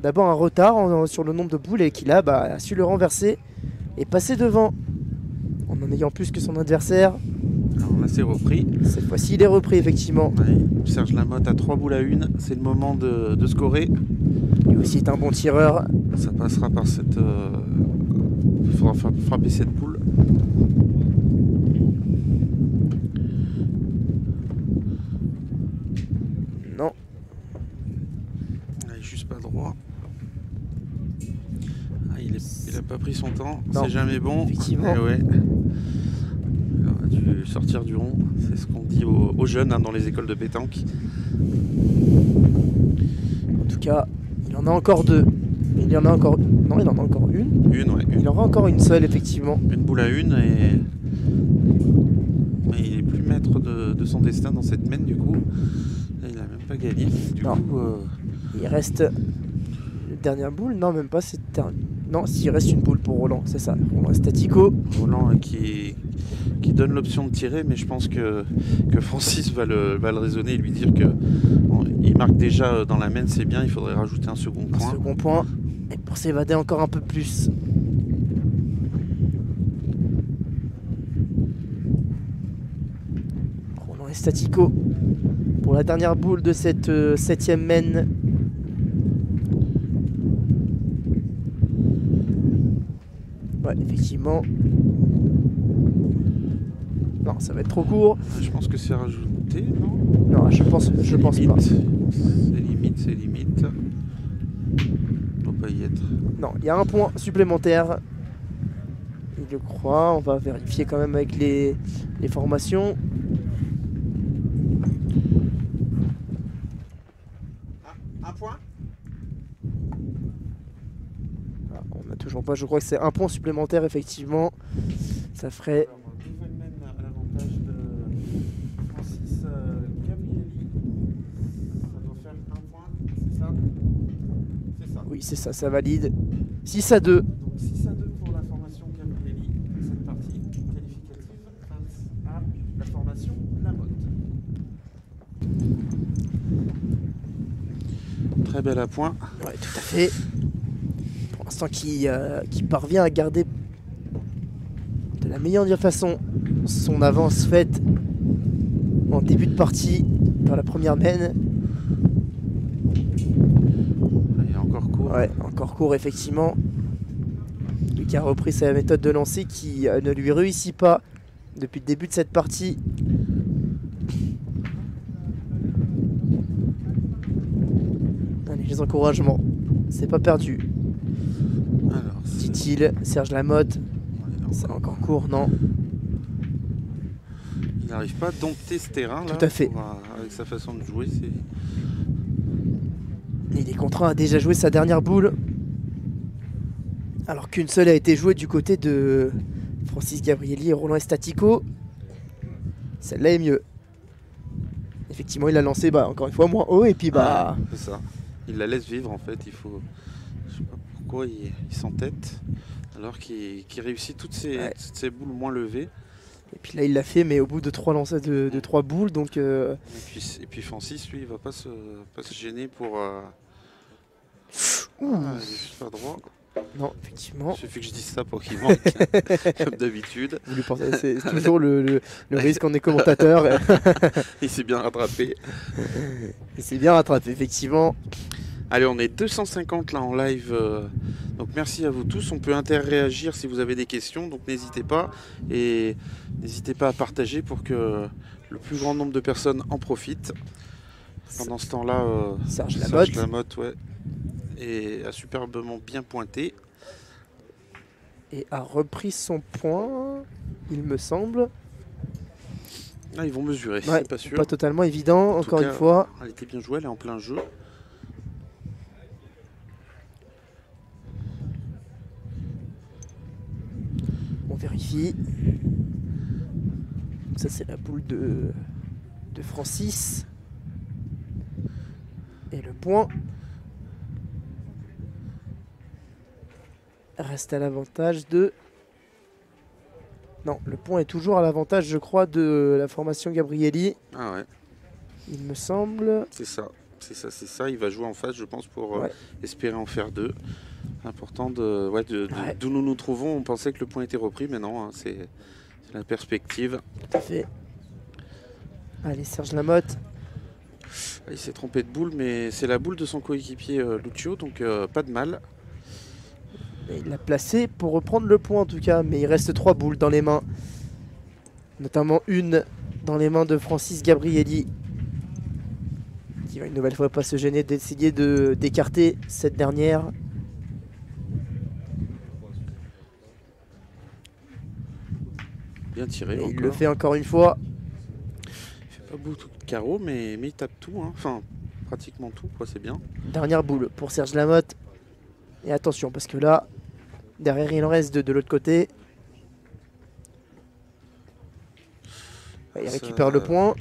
d'abord un retard sur le nombre de boules et qui là a su le renverser et passer devant en ayant plus que son adversaire. Alors là c'est repris. Cette fois-ci il est repris effectivement. Ouais, Serge Lamotte a 3 boules à 1. C'est le moment de scorer. Lui aussi est un bon tireur. Ça passera par cette... Il faudra frapper cette boule. Non. Il est juste pas droit. Il a pas pris son temps. Non. C'est jamais bon. Effectivement. Eh ouais. Il aurait dû sortir du rond. C'est ce qu'on dit aux jeunes hein, dans les écoles de pétanque. En tout cas, il en a encore 2. Il y en a encore... Non, il en a encore une. Une, ouais. Il en aura encore une seule, effectivement. Une boule à 1 et... Mais il est plus maître de son destin dans cette mène du coup. Là, il a même pas gagné. Du Non. coup... Il reste... Dernière boule? Non, même pas. Non, s'il reste une boule pour Roland, c'est ça. Roland Estatico. Roland qui donne l'option de tirer, mais je pense que Francis va le raisonner et lui dire que il marque déjà dans la main, c'est bien, il faudrait rajouter un second point. Un second point. Et pour s'évader encore un peu plus. Roland Estatico pour la dernière boule de cette 7e mène. Ouais, effectivement. Non, ça va être trop court. Je pense que c'est rajouté, non? Non, je pense pas. C'est limite. On va pas y être. Non, il y a un point supplémentaire. Il le croit. On va vérifier quand même avec les formations. Un point? Ah, on n'a toujours pas. Je crois que c'est un point supplémentaire, effectivement. Ça ferait. Nouvelle mène à l'avantage de Francis Gabrielli. Ça doit faire un point, c'est ça? C'est ça. Oui, c'est ça, ça valide. 6-2. Donc 6-2 pour la formation Gabrielli. Cette partie qualificative face à la formation Lamotte. Très bel appoint. Ouais, tout à fait. Pour l'instant, qui parvient à garder de la meilleure façon son avance faite en début de partie dans la première mène. Il est encore court. Ouais, encore court, effectivement. Lui qui a repris sa méthode de lancer qui ne lui réussit pas depuis le début de cette partie. Allez, les encouragements. C'est pas perdu. Alors, Dit-il, Serge Lamotte. C'est encore court, non? il n'arrive pas à dompter ce terrain là. Tout à fait. Avec sa façon de jouer, c'est. Il est contraint à déjà jouer sa dernière boule. Alors qu'une seule a été jouée du côté de Francis Gabrielli et Roland Estatico. Celle-là est mieux. Effectivement, il a lancé encore une fois moins haut et puis c'est ça. Il la laisse vivre en fait. Il faut. Je sais pas pourquoi il s'entête alors qu'il réussit toutes ces boules moins levées. Et puis là, il l'a fait, mais au bout de 3 lancers de 3 boules. Donc, et puis Francis, lui, il va pas se gêner pour. Il est juste pas droit. non, effectivement. Il suffit que je dise ça pour qu'il manque, comme d'habitude. Vous lui pensez, c'est toujours le risque quand on est commentateur. Il s'est bien rattrapé. Il s'est bien rattrapé, effectivement. Allez, on est 250 là en live. Donc merci à vous tous. On peut interréagir si vous avez des questions. Donc n'hésitez pas. Et n'hésitez pas à partager pour que le plus grand nombre de personnes en profitent. Pendant ce temps-là, Serge Lamotte, ouais, et a superbement bien pointé. Et a repris son point, il me semble. Là, ils vont mesurer, Ouais, c'est pas sûr. Pas totalement évident, En encore tout cas, une fois. Elle était bien jouée, elle est en plein jeu. On vérifie. Ça, c'est la boule de Francis. Et le point reste à l'avantage de... Non, le point est toujours à l'avantage, je crois, de la formation Gabrielli. Ah ouais. Il me semble. C'est ça. Il va jouer en face, je pense, pour espérer en faire 2. Important d'où nous nous trouvons. On pensait que le point était repris, mais non, hein, c'est la perspective. Tout à fait. Allez, Serge Lamotte. Il s'est trompé de boule, mais c'est la boule de son coéquipier Lucio, donc pas de mal. Et il l'a placé pour reprendre le point en tout cas, mais il reste 3 boules dans les mains. Notamment une dans les mains de Francis Gabrielli. Qui va une nouvelle fois pas se gêner d'essayer d'écarter cette dernière. Bien tiré. Et il le fait encore une fois. Il fait pas beaucoup de carreaux, mais il tape tout. Hein. Enfin, pratiquement tout, quoi, c'est bien. Dernière boule pour Serge Lamotte. Et attention, parce que là, derrière, il en reste de l'autre côté. Il récupère le point.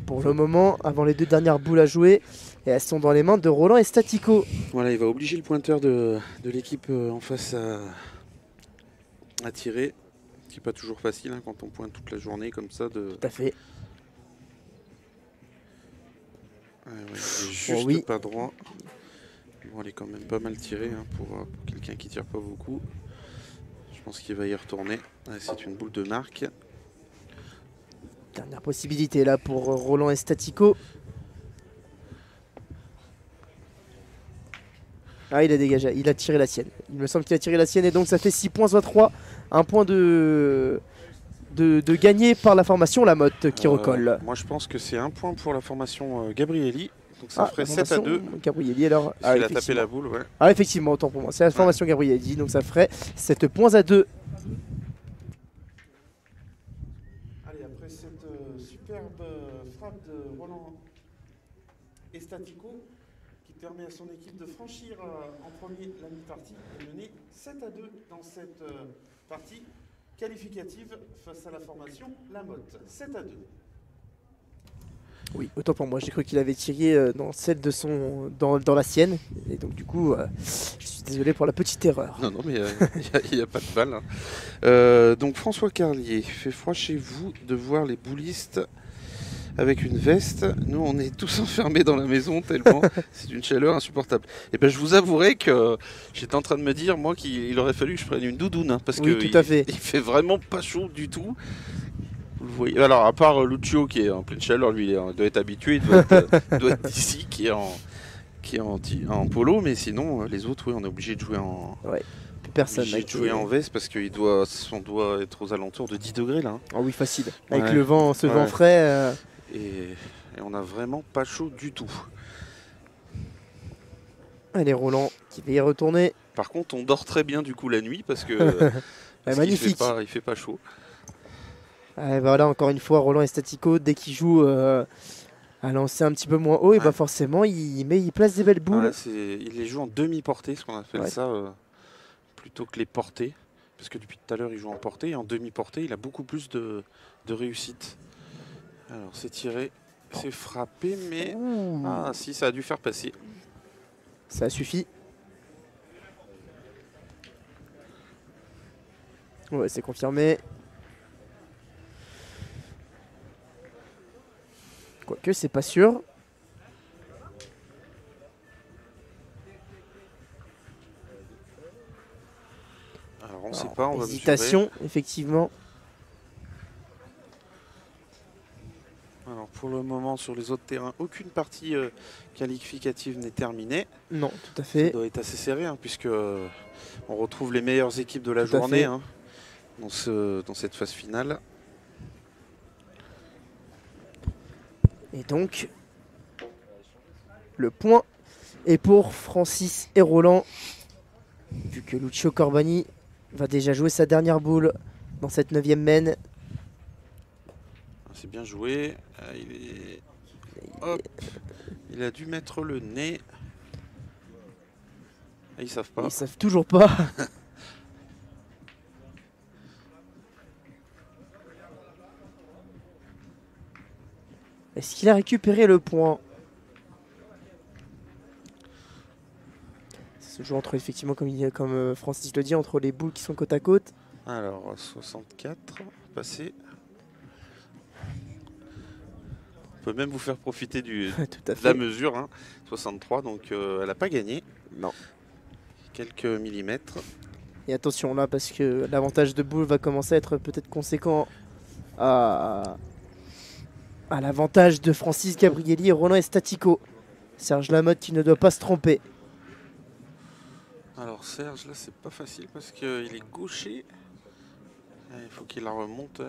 Pour le moment, avant les 2 dernières boules à jouer. Et elles sont dans les mains de Roland Estatico. Voilà, il va obliger le pointeur de l'équipe en face à tirer. Ce qui n'est pas toujours facile hein, quand on pointe toute la journée comme ça. Tout à fait. Ouais, il est juste pas droit. Bon, elle est quand même pas mal tirée hein, pour quelqu'un qui tire pas beaucoup. Je pense qu'il va y retourner. Ouais, c'est une boule de marque. Dernière possibilité là pour Roland Estatico. Ah, il a dégagé, il a tiré la sienne. Il me semble qu'il a tiré la sienne et donc ça fait 6 points à 3. Un point de gagné par la formation Lamotte qui recolle. Moi je pense que c'est un point pour la formation Gabrielli. Donc ça ferait 7 à 2. Gabrielli alors. Ah, il a tapé la boule, ouais. Ah effectivement, autant pour moi. C'est la formation Gabrielli, donc ça ferait 7 points à 2. Allez, après cette superbe frappe de Roland Estatico, qui permet à son équipe de franchir en premier la mi-partie et mener 7 à 2 dans cette partie qualificative face à la formation Lamotte. 7 à 2. Oui, autant pour moi, j'ai cru qu'il avait tiré dans celle de son dans la sienne. Et donc du coup, je suis désolé pour la petite erreur. Non, mais il n'y a pas de balle. Hein. Donc François Carlier, fait froid chez vous de voir les boulistes avec une veste. Nous, on est tous enfermés dans la maison tellement c'est une chaleur insupportable. Et ben, je vous avouerai que j'étais en train de me dire, moi, qu'il aurait fallu que je prenne une doudoune. Hein, parce oui, tout à fait. Il fait vraiment pas chaud du tout. Vous le voyez. Alors, à part Lucio qui est en pleine chaleur, lui, il doit être habitué, il doit être d'ici, qui est en polo. Mais sinon, les autres, oui, on est obligé de jouer en... Ouais. Personne obligé de jouer en veste parce qu'on doit être aux alentours de 10 degrés là. Ah oui, facile. Avec le vent, vent frais. Et on n'a vraiment pas chaud du tout. Allez, Roland qui va y retourner. Par contre, on dort très bien du coup la nuit parce que magnifique. Il fait pas chaud. Voilà, encore une fois, Roland Estatico, dès qu'il joue à lancer un petit peu moins haut, et bah forcément, il place des belles boules. Il les joue en demi-portée, ce qu'on appelle ça, plutôt que les portées. Parce que depuis tout à l'heure, il joue en portée. Et en demi-portée, il a beaucoup plus de réussite. Alors, c'est tiré, c'est frappé, mais... Ah, si, ça a dû faire passer. Ça suffit. Ouais, c'est confirmé. Quoique, c'est pas sûr. Alors, on sait pas, on va mesurer. Hésitation, effectivement. Alors pour le moment sur les autres terrains, aucune partie qualificative n'est terminée. Non, tout à fait. Ça doit être assez serré hein, puisque on retrouve les meilleures équipes de la journée hein, dans cette phase finale. Et donc, le point est pour Francis et Roland, vu que Lucio Corbani va déjà jouer sa dernière boule dans cette 9e main. C'est bien joué. Il a dû mettre le nez. Ils savent pas. Ils savent toujours pas. Est-ce qu'il a récupéré le point? Ça se joue entre, effectivement, comme Francis le dit, entre les boules qui sont côte à côte. Alors, 64, passé. On peut même vous faire profiter de la mesure. Hein. 63, donc elle n'a pas gagné. Non. Quelques millimètres. Et attention là, parce que l'avantage de boule va commencer à être peut-être conséquent à l'avantage de Francis Gabrielli et Roland Estatico. Serge Lamotte qui ne doit pas se tromper. Alors Serge, là c'est pas facile parce qu'il est gaucher. Il faut qu'il la remonte.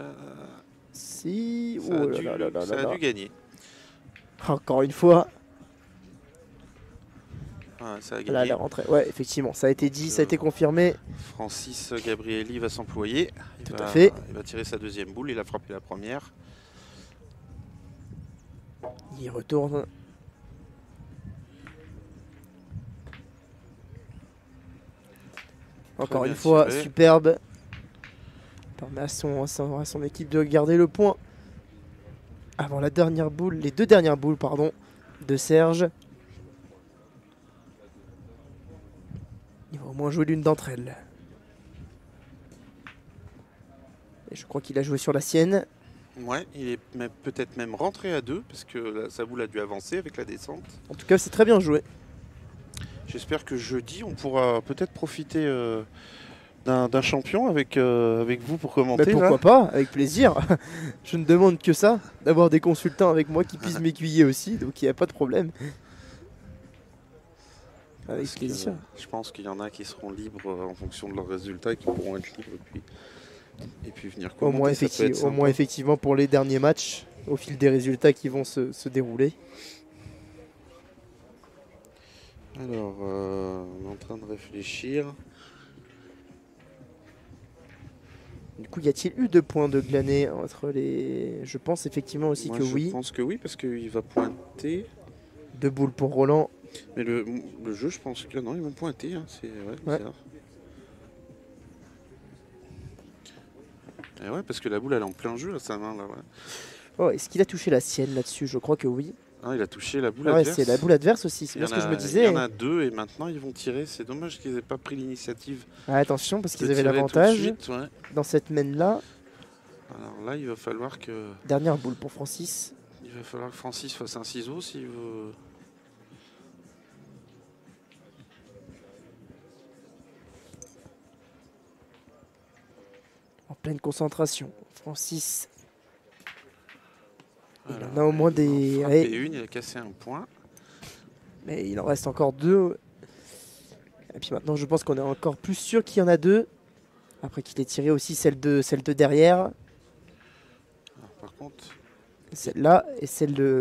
Si, ça a dû gagner. Encore une fois. Ça a gagné. Là, la rentrée. Ouais, effectivement, ça a été dit, ça a été confirmé. Francis Gabrielli va s'employer. Tout à fait. Il va tirer sa deuxième boule, il a frappé la première. Il retourne. Encore une fois, tiré. Superbe. Permet à son équipe de garder le point. Avant la dernière boule, les deux dernières boules, pardon, de Serge. Il va au moins jouer l'une d'entre elles. Et je crois qu'il a joué sur la sienne. Ouais, il est peut-être même rentré à 2 parce que sa boule a dû avancer avec la descente. En tout cas, c'est très bien joué. J'espère que jeudi, on pourra peut-être profiter d'un champion avec vous pour commenter. Mais pourquoi pas, avec plaisir. Je ne demande que ça, d'avoir des consultants avec moi qui puissent m'aiguiller aussi, donc il n'y a pas de problème. Avec Parce que, plaisir. je pense qu'il y en a qui seront libres en fonction de leurs résultats et qui pourront être libres et puis venir Au moins, commenter. Ça peut être au moins sympa. effectivement pour les derniers matchs, au fil des résultats qui vont se dérouler. Alors, on est en train de réfléchir. Du coup, y a-t-il eu 2 points de glané entre les... Je pense effectivement aussi Moi, que je oui. pense que oui, parce qu'il va pointer. 2 boules pour Roland. Mais le jeu, je pense que non, ils vont pointer. Hein. C'est Ouais. bizarre. Et ouais, parce que la boule, elle est en plein jeu à sa main. Là, ouais. Oh, est-ce qu'il a touché la sienne là-dessus? Je crois que oui. Ah, il a touché la boule Ah ouais, adverse. c'est la boule adverse aussi, c'est Il y bien ce en que je me a- disais. Il y en a 2 et maintenant ils vont tirer. C'est dommage qu'ils n'aient pas pris l'initiative. Ah, attention, parce qu'ils de avaient tirer l'avantage tout de suite, ouais. dans cette main-là. Alors là, il va falloir que Dernière boule pour Francis. Francis fasse un ciseau s'il veut. En pleine concentration. Francis, il Alors, en a au moins il en a des... frappé ouais, une, il a cassé un point. mais il en reste encore 2. Et puis maintenant, je pense qu'on est encore plus sûr qu'il y en a 2. Après qu'il ait tiré aussi celle de derrière. Alors, par contre, Celle-là et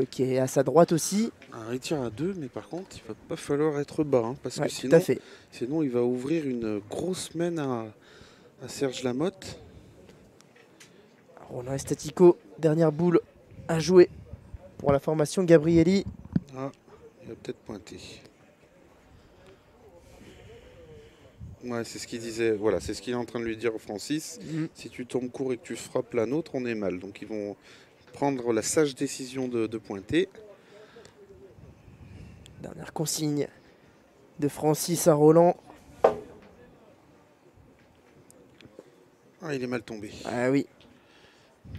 qui est à sa droite aussi. il tire à 2, mais par contre, il va pas falloir être bas. Hein, parce Ouais, que tout à fait. sinon, il va ouvrir une grosse main à Serge Lamotte. Roland Estatico, dernière boule à jouer pour la formation Gabrielli. Ah, il va peut-être pointer. Ouais, c'est ce qu'il disait. Voilà, c'est ce qu'il est en train de lui dire Francis. Si tu tombes court et que tu frappes la nôtre, on est mal. Donc ils vont prendre la sage décision de pointer. Dernière consigne de Francis à Roland. Ah, il est mal tombé. Ah oui.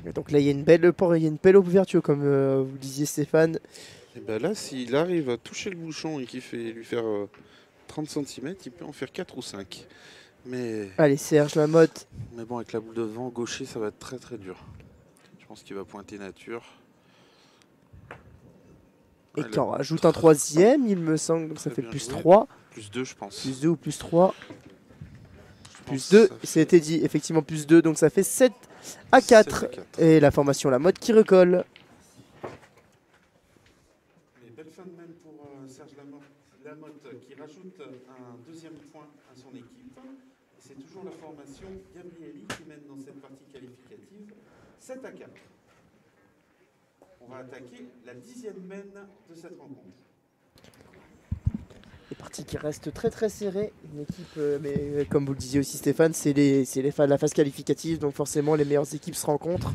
Et donc là, il y a une belle ouverture, comme vous disiez Stéphane. Et bien là, s'il arrive à toucher le bouchon et qu'il fait lui faire 30 cm, il peut en faire 4 ou 5. Mais Allez, Serge Lamotte. bon, avec la boule de devant gaucher, ça va être très très dur. Je pense qu'il va pointer nature. Et Ouais, qui en rajoute un troisième, il me semble. Donc ça Très fait bien plus joué. 3. Plus 2, je pense. Plus 2 ou plus 3. Je Plus pense 2. que ça C'était dit, effectivement, plus 2. Donc ça fait 7 à fait 4. 7 à 4. Et la formation Lamotte qui recolle. Et belle fin de main pour Serge Lamotte qui rajoute un deuxième point à son équipe. C'est toujours la formation Gabrielli qui mène dans cette partie qualificative 7 à 4. On va attaquer la 10e main de cette rencontre. Des parties qui restent très très serrées. Une équipe, mais comme vous le disiez aussi Stéphane, c'est la phase qualificative. Donc forcément les meilleures équipes se rencontrent.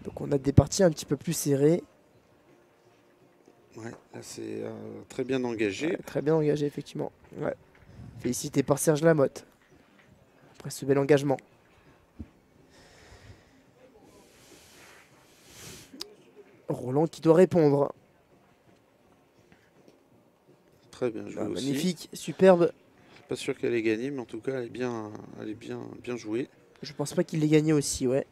Donc on a des parties un petit peu plus serrées. Ouais, là c'est très bien engagé. Ouais, très bien engagé effectivement. Ouais. Félicité par Serge Lamotte. Après ce bel engagement. Roland qui doit répondre. Très bien joué Ah, aussi. magnifique, superbe. Pas sûr qu'elle ait gagné, mais en tout cas elle est bien jouée. Je pense pas qu'il l'ait gagné aussi, ouais.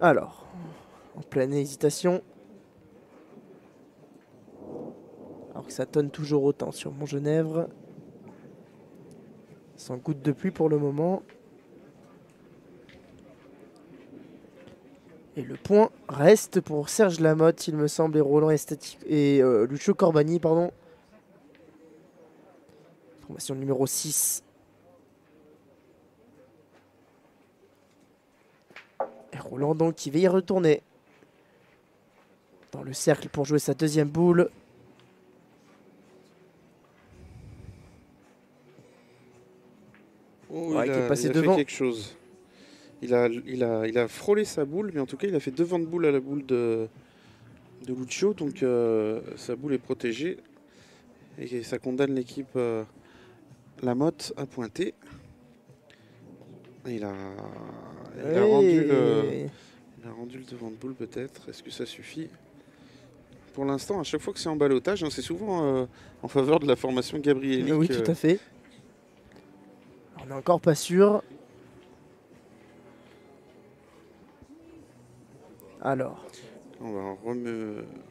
Alors, en pleine hésitation. Alors que ça tonne toujours autant sur Montgenèvre. Sans goutte de pluie pour le moment. Et le point reste pour Serge Lamotte, il me semble, et Roland Estatico et Lucio Corbani, pardon. Formation numéro 6. Et Roland donc qui va y retourner. Dans le cercle pour jouer sa deuxième boule. Oh, Ouais, il qui est a, passé il a devant. fait quelque chose. Il a frôlé sa boule, mais en tout cas il a fait deux vents de boule à la boule de Lucio, donc sa boule est protégée. Et ça condamne l'équipe Lamotte à pointer. Il a rendu le devant de boule peut-être. Est-ce que ça suffit? Pour l'instant, à chaque fois que c'est en ballottage, hein, c'est souvent en faveur de la formation Gabrielli. Oui, tout à fait. On n'est encore pas sûr. Alors, On va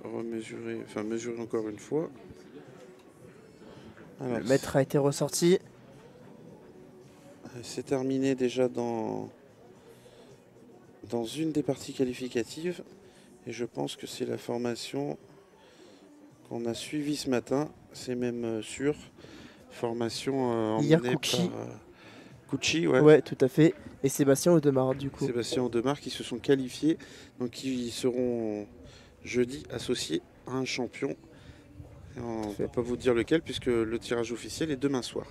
remesurer, enfin mesurer encore une fois. Alors, le mètre a été ressorti. c'est terminé déjà dans une des parties qualificatives. Et je pense que c'est la formation qu'on a suivie ce matin. C'est même sûr. Formation Hier, emmenée Kuchi. par Kuchi, ouais. Ouais, tout à fait. Et Sébastien Audemars, du coup. Sébastien Audemars qui se sont qualifiés. Donc ils seront jeudi associés à un champion. Et on ne peut pas vous dire lequel puisque le tirage officiel est demain soir.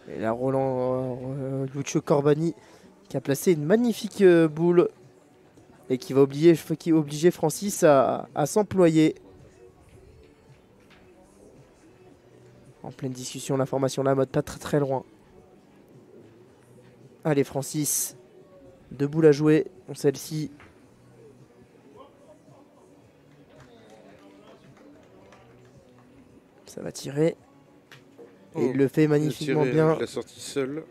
Et là, Roland Lucio Corbani qui a placé une magnifique boule et qui va obliger Francis à s'employer. En pleine discussion, la formation la mode pas très loin. Allez Francis, 2 boules à jouer, celle-ci. Ça va tirer. Et il le fait magnifiquement bien. Il l'a sorti seul.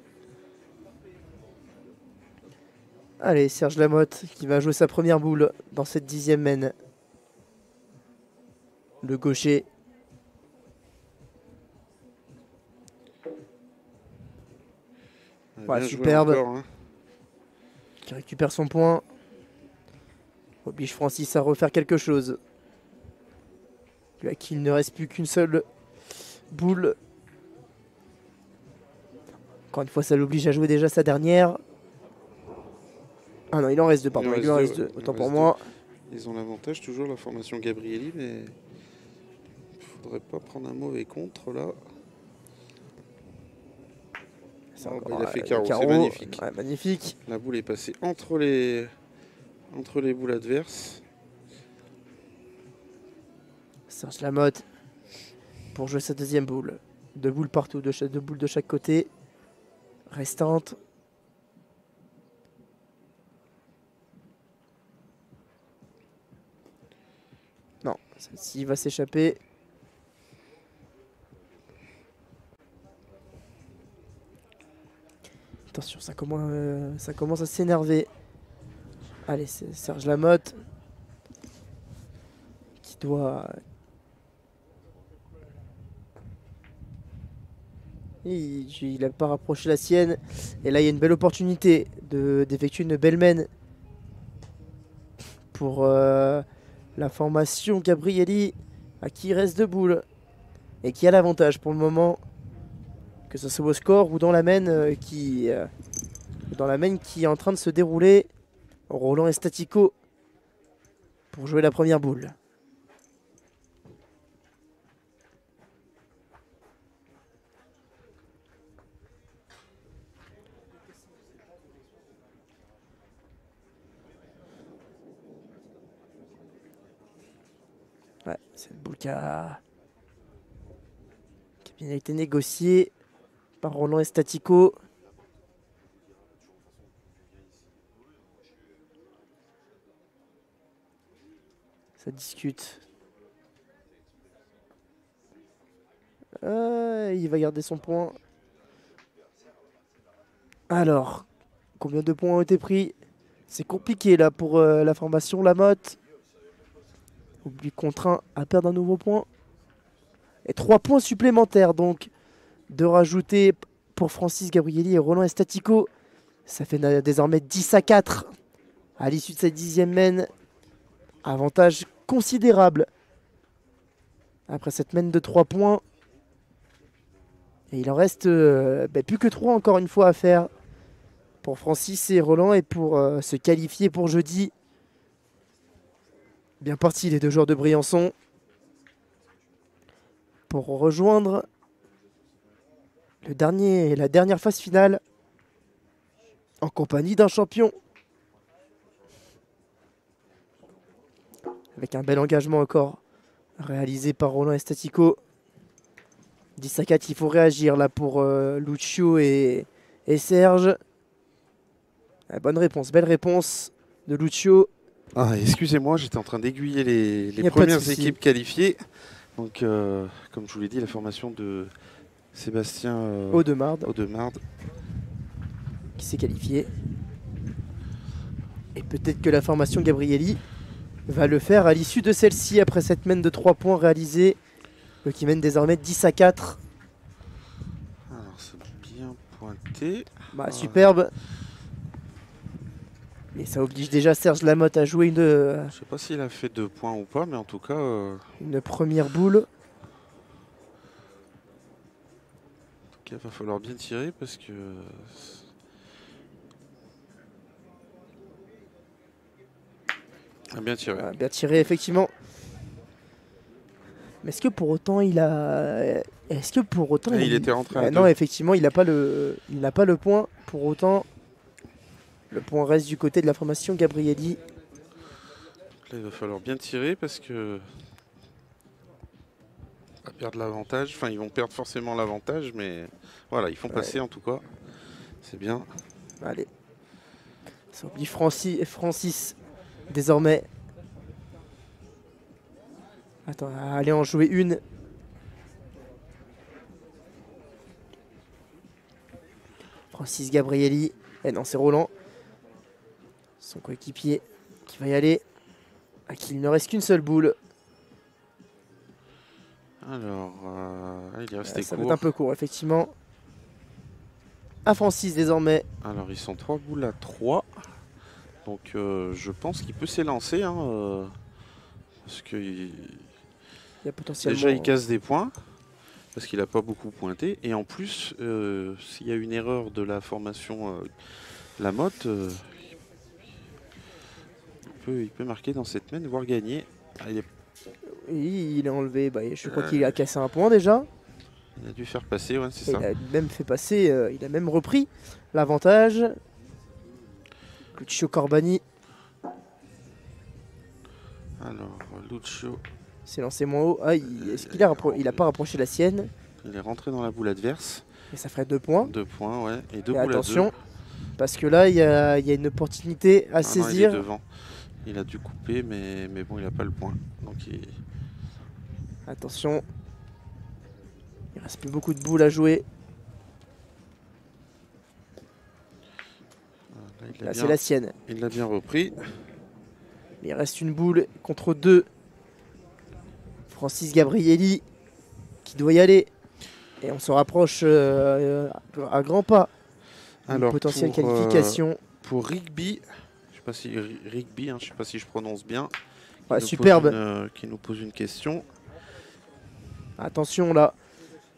Allez, Serge Lamotte qui va jouer sa première boule dans cette 10e main. Le gaucher. Voilà, superbe. Encore, hein. Qui récupère son point. Oblige Francis à refaire quelque chose. Lui à qui il ne reste plus qu'une seule boule. Encore une fois, ça l'oblige à jouer déjà sa dernière. Ah non, il en reste deux, pardon. Il en reste deux. Autant pour moi. Ils ont l'avantage, toujours la formation Gabrielli, mais il faudrait pas prendre un mauvais contre là. Il a fait carreau, c'est magnifique. Ouais, magnifique. La boule est passée entre les boules adverses. Serge Lamotte pour jouer sa deuxième boule. 2 boules partout, 2 boules de chaque côté. Restante. Non, celle-ci va s'échapper. Attention, ça commence à s'énerver. Allez, c'est Serge Lamotte qui doit... Il n'a pas rapproché la sienne. Et là, il y a une belle opportunité d'effectuer une belle main pour la formation Gabrielli, à qui il reste 2 boules. Et qui a l'avantage pour le moment, que ce soit au score ou dans la main qui est en train de se dérouler. Roland et Statico pour jouer la première boule. Ouais, c'est une boule qui a bien été négociée par Roland et Statico. Ça discute. Il va garder son point. Alors, combien de points ont été pris? C'est compliqué là pour la formation Lamotte. Oublie contraint à perdre un nouveau point. Et 3 points supplémentaires donc de rajouter pour Francis Gabrielli et Roland Estatico. Ça fait désormais 10-4 à l'issue de cette 10e main. Avantage considérable après cette main de 3 points. Et il en reste plus que 3 encore une fois à faire pour Francis et Roland et pour se qualifier pour jeudi. Bien parti les 2 joueurs de Briançon pour rejoindre la dernière phase finale en compagnie d'un champion. Avec un bel engagement encore réalisé par Roland Estatico. 10-4, il faut réagir là pour Lucio et Serge. Bonne réponse, belle réponse de Lucio. Ah, excusez-moi, j'étais en train d'aiguiller les premières équipes qualifiées. Donc, comme je vous l'ai dit, la formation de Sébastien Audemars qui s'est qualifié. Et peut-être que la formation Gabrielli va le faire à l'issue de celle-ci après cette mène de 3 points réalisée. Qui mène désormais 10-4. Alors c'est bien pointé. Bah, superbe. Et ça oblige déjà Serge Lamotte à jouer Je sais pas s'il a fait 2 points ou pas, mais en tout cas... une première boule. En tout cas, il va falloir bien tirer parce que... Bien tiré. Ah, bien tiré, effectivement. Mais est-ce que pour autant il a... Est-ce que pour autant... il était rentré à non, 2. effectivement, il n'a pas le point. Pour autant, le point reste du côté de la formation Gabrielli. Là, il va falloir bien tirer parce que... On va perdre l'avantage. Enfin, ils vont perdre forcément l'avantage, mais... Voilà, ils font passer en tout cas. C'est bien. Allez. Ça oblige Francis désormais. Attends, allez en jouer une. Francis Gabrielli. Eh non, c'est Roland. Son coéquipier qui va y aller. À qui il ne reste qu'une seule boule. Alors, il est resté Ça court. va être un peu court, effectivement. À Francis désormais. Alors, ils sont 3 boules à 3. Donc, je pense qu'il peut s'élancer. Hein, parce que... Il y a potentiellement... Déjà, il casse des points. Parce qu'il n'a pas beaucoup pointé. Et en plus, s'il y a une erreur de la formation Lamotte, il peut marquer dans cette mène, voire gagner. Ah, Oui, il est enlevé. Bah, je crois qu'il a cassé un point déjà. Il a dû faire passer, ouais, c'est ça. Il a même fait passer, il a même repris l'avantage. Lucio Corbani Alors, Lucio, s'est lancé moins haut. Ah, est-ce qu'il a pas rapproché la sienne? il est rentré dans la boule adverse. Et ça ferait 2 points. 2 points, ouais. Et 2 Et boules attention, à 2. parce que là, il y a une opportunité à Ah non, il est saisir. devant. Il a dû couper, mais bon, il n'a pas le point. Donc, Attention. Il reste plus beaucoup de boules à jouer. Là, c'est la sienne. Il l'a bien repris. Il reste une boule contre 2. Francis Gabrielli qui doit y aller. Et on se rapproche à grands pas. Alors, Potentielle qualification. Pour Rigby, je sais pas si Rigby, je sais pas si je prononce bien. Ouais, superbe. Qui nous pose une question. Attention là.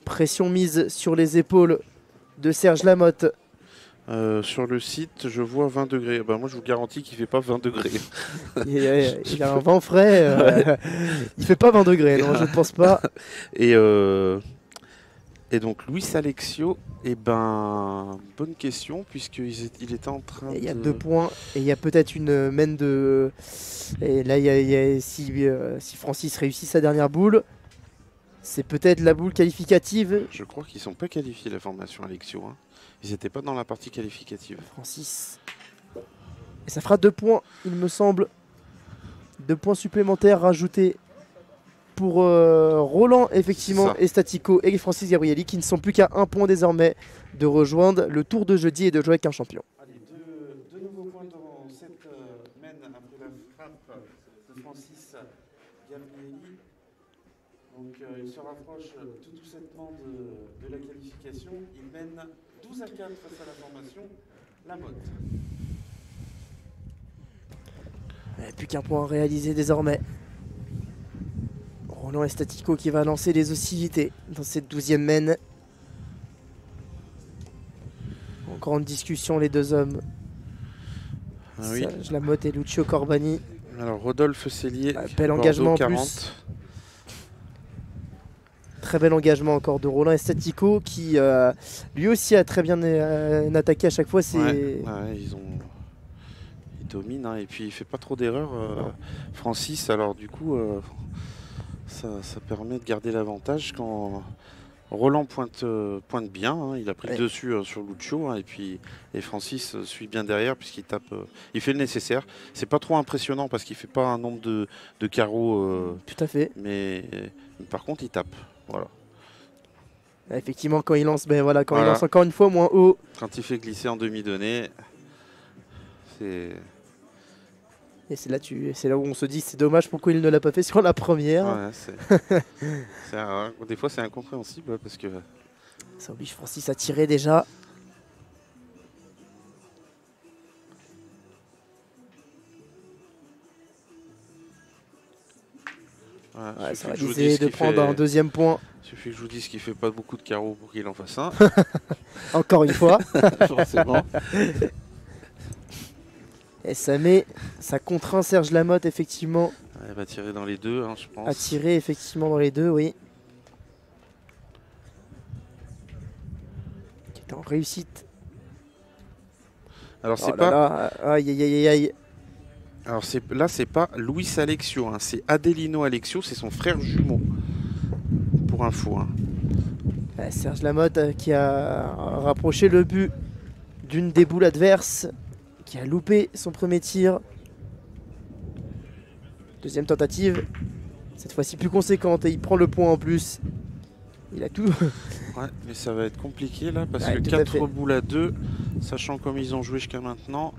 Pression mise sur les épaules de Serge Lamotte. Sur le site, je vois 20 degrés. Bah, moi, je vous garantis qu'il ne fait pas 20 degrés. Il a un vent frais. Il fait pas 20 degrés, non, je ne pense pas. Et donc, Luis Alexio, bonne question, puisqu'il était en train Il y a 2 points et il y a peut-être une mène de... Et là, si Francis réussit sa dernière boule, c'est peut-être la boule qualificative. Je crois qu'ils ne sont pas qualifiés, la formation Alexio. Hein. Ils n'étaient pas dans la partie qualificative. Francis. Et ça fera 2 points, il me semble. 2 points supplémentaires rajoutés pour Roland, effectivement, et Statico et Francis Gabrielli, qui ne sont plus qu'à 1 point désormais de rejoindre le tour de jeudi et de jouer avec un champion. Allez, deux nouveaux points dans cette mène après la frappe de Francis Gabrielli. Donc il se rapproche tout doucettement de la qualification. Il mène 12 à 4 face à la formation Lamotte. Il n'y a plus qu'un point réalisé désormais. Roland et Statico qui va lancer les hostilités dans cette 12e mène. En grande discussion les deux hommes. Oui. Serge Lamotte et Lucio Corbani. Alors Rodolphe Cellier, bel engagement en 40. plus. Très bel engagement encore de Roland et Statico qui lui aussi a très bien attaqué à chaque fois. Ouais, ils dominent et puis il fait pas trop d'erreurs Francis, alors du coup ça permet de garder l'avantage quand Roland pointe bien, il a pris le dessus sur Lucio et Francis suit bien derrière puisqu'il tape, il fait le nécessaire. C'est pas trop impressionnant parce qu'il fait pas un nombre de carreaux, tout à fait, mais par contre il tape. Voilà. Effectivement, quand il lance, il lance encore une fois moins haut. Quand il fait glisser en demi-donnée, Et c'est là où on se dit c'est dommage pourquoi il ne l'a pas fait sur la première. Ouais, des fois c'est incompréhensible parce que ça oblige Francis à tirer déjà. Ouais, ça va viser de prendre un deuxième point. Il suffit que je vous dise qu'il fait pas beaucoup de carreaux pour qu'il en fasse un. Encore une fois. Forcément. Et ça contraint Serge Lamotte effectivement. Elle va tirer dans les deux, hein, je pense. À tirer effectivement dans les deux, oui. Qui est en réussite. Alors c'est pas. Aïe aïe aïe aïe. Alors là c'est pas Luis Alexio, hein, c'est Adelino Alexio, c'est son frère jumeau. Pour info. Hein. Ouais, Serge Lamotte qui a rapproché le but d'une des boules adverses, qui a loupé son premier tir. Deuxième tentative, cette fois-ci plus conséquente et il prend le point en plus. Il a tout. Ouais, mais ça va être compliqué là parce que 4 boules à 2, sachant comme ils ont joué jusqu'à maintenant,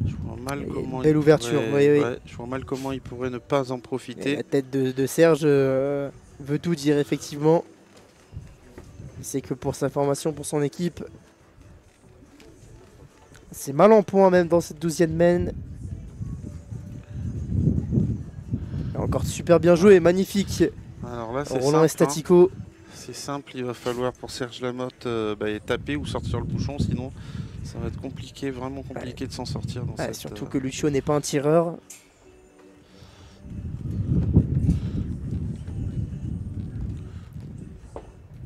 je vois mal comment. Belle ouverture, oui. Ouais, je vois mal comment il pourrait ne pas en profiter. Et la tête de Serge veut tout dire effectivement. Il sait que pour sa formation, pour son équipe, c'est mal en point même dans cette 12e main. Encore super bien joué, magnifique. Alors là, c'est Roland Estatico. C'est simple, il va falloir pour Serge Lamotte taper ou sortir le bouchon, sinon ça va être compliqué, vraiment compliqué de s'en sortir. Dans cette, surtout que Lucio n'est pas un tireur.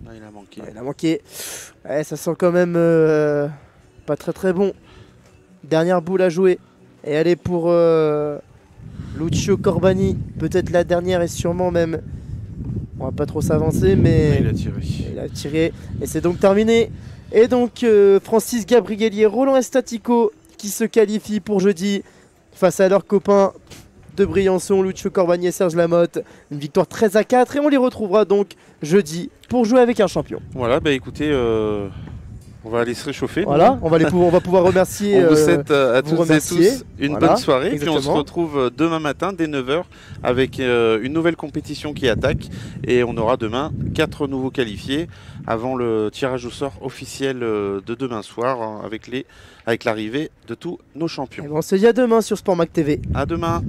Là, il a manqué. Il a manqué. Ouais, ça sent quand même pas très bon. Dernière boule à jouer. Et elle est pour Lucio Corbani. Peut-être la dernière et sûrement même. On va pas trop s'avancer, mais il a tiré. Il a tiré. Et c'est donc terminé. Et donc Francis Gabrielier, Roland Estatico qui se qualifient pour jeudi face à leurs copains de Briançon, Lucio Corbani et Serge Lamotte. Une victoire 13-4 et on les retrouvera donc jeudi pour jouer avec un champion. Voilà, bah écoutez, on va aller se réchauffer. Voilà, on va pouvoir remercier. On vous souhaite à toutes et tous une bonne soirée. Exactement. Puis on se retrouve demain matin dès 9 h avec une nouvelle compétition qui attaque. Et on aura demain 4 nouveaux qualifiés avant le tirage au sort officiel de demain soir avec l'arrivée de tous nos champions. Et on se dit à demain sur Sport Mag TV. À demain.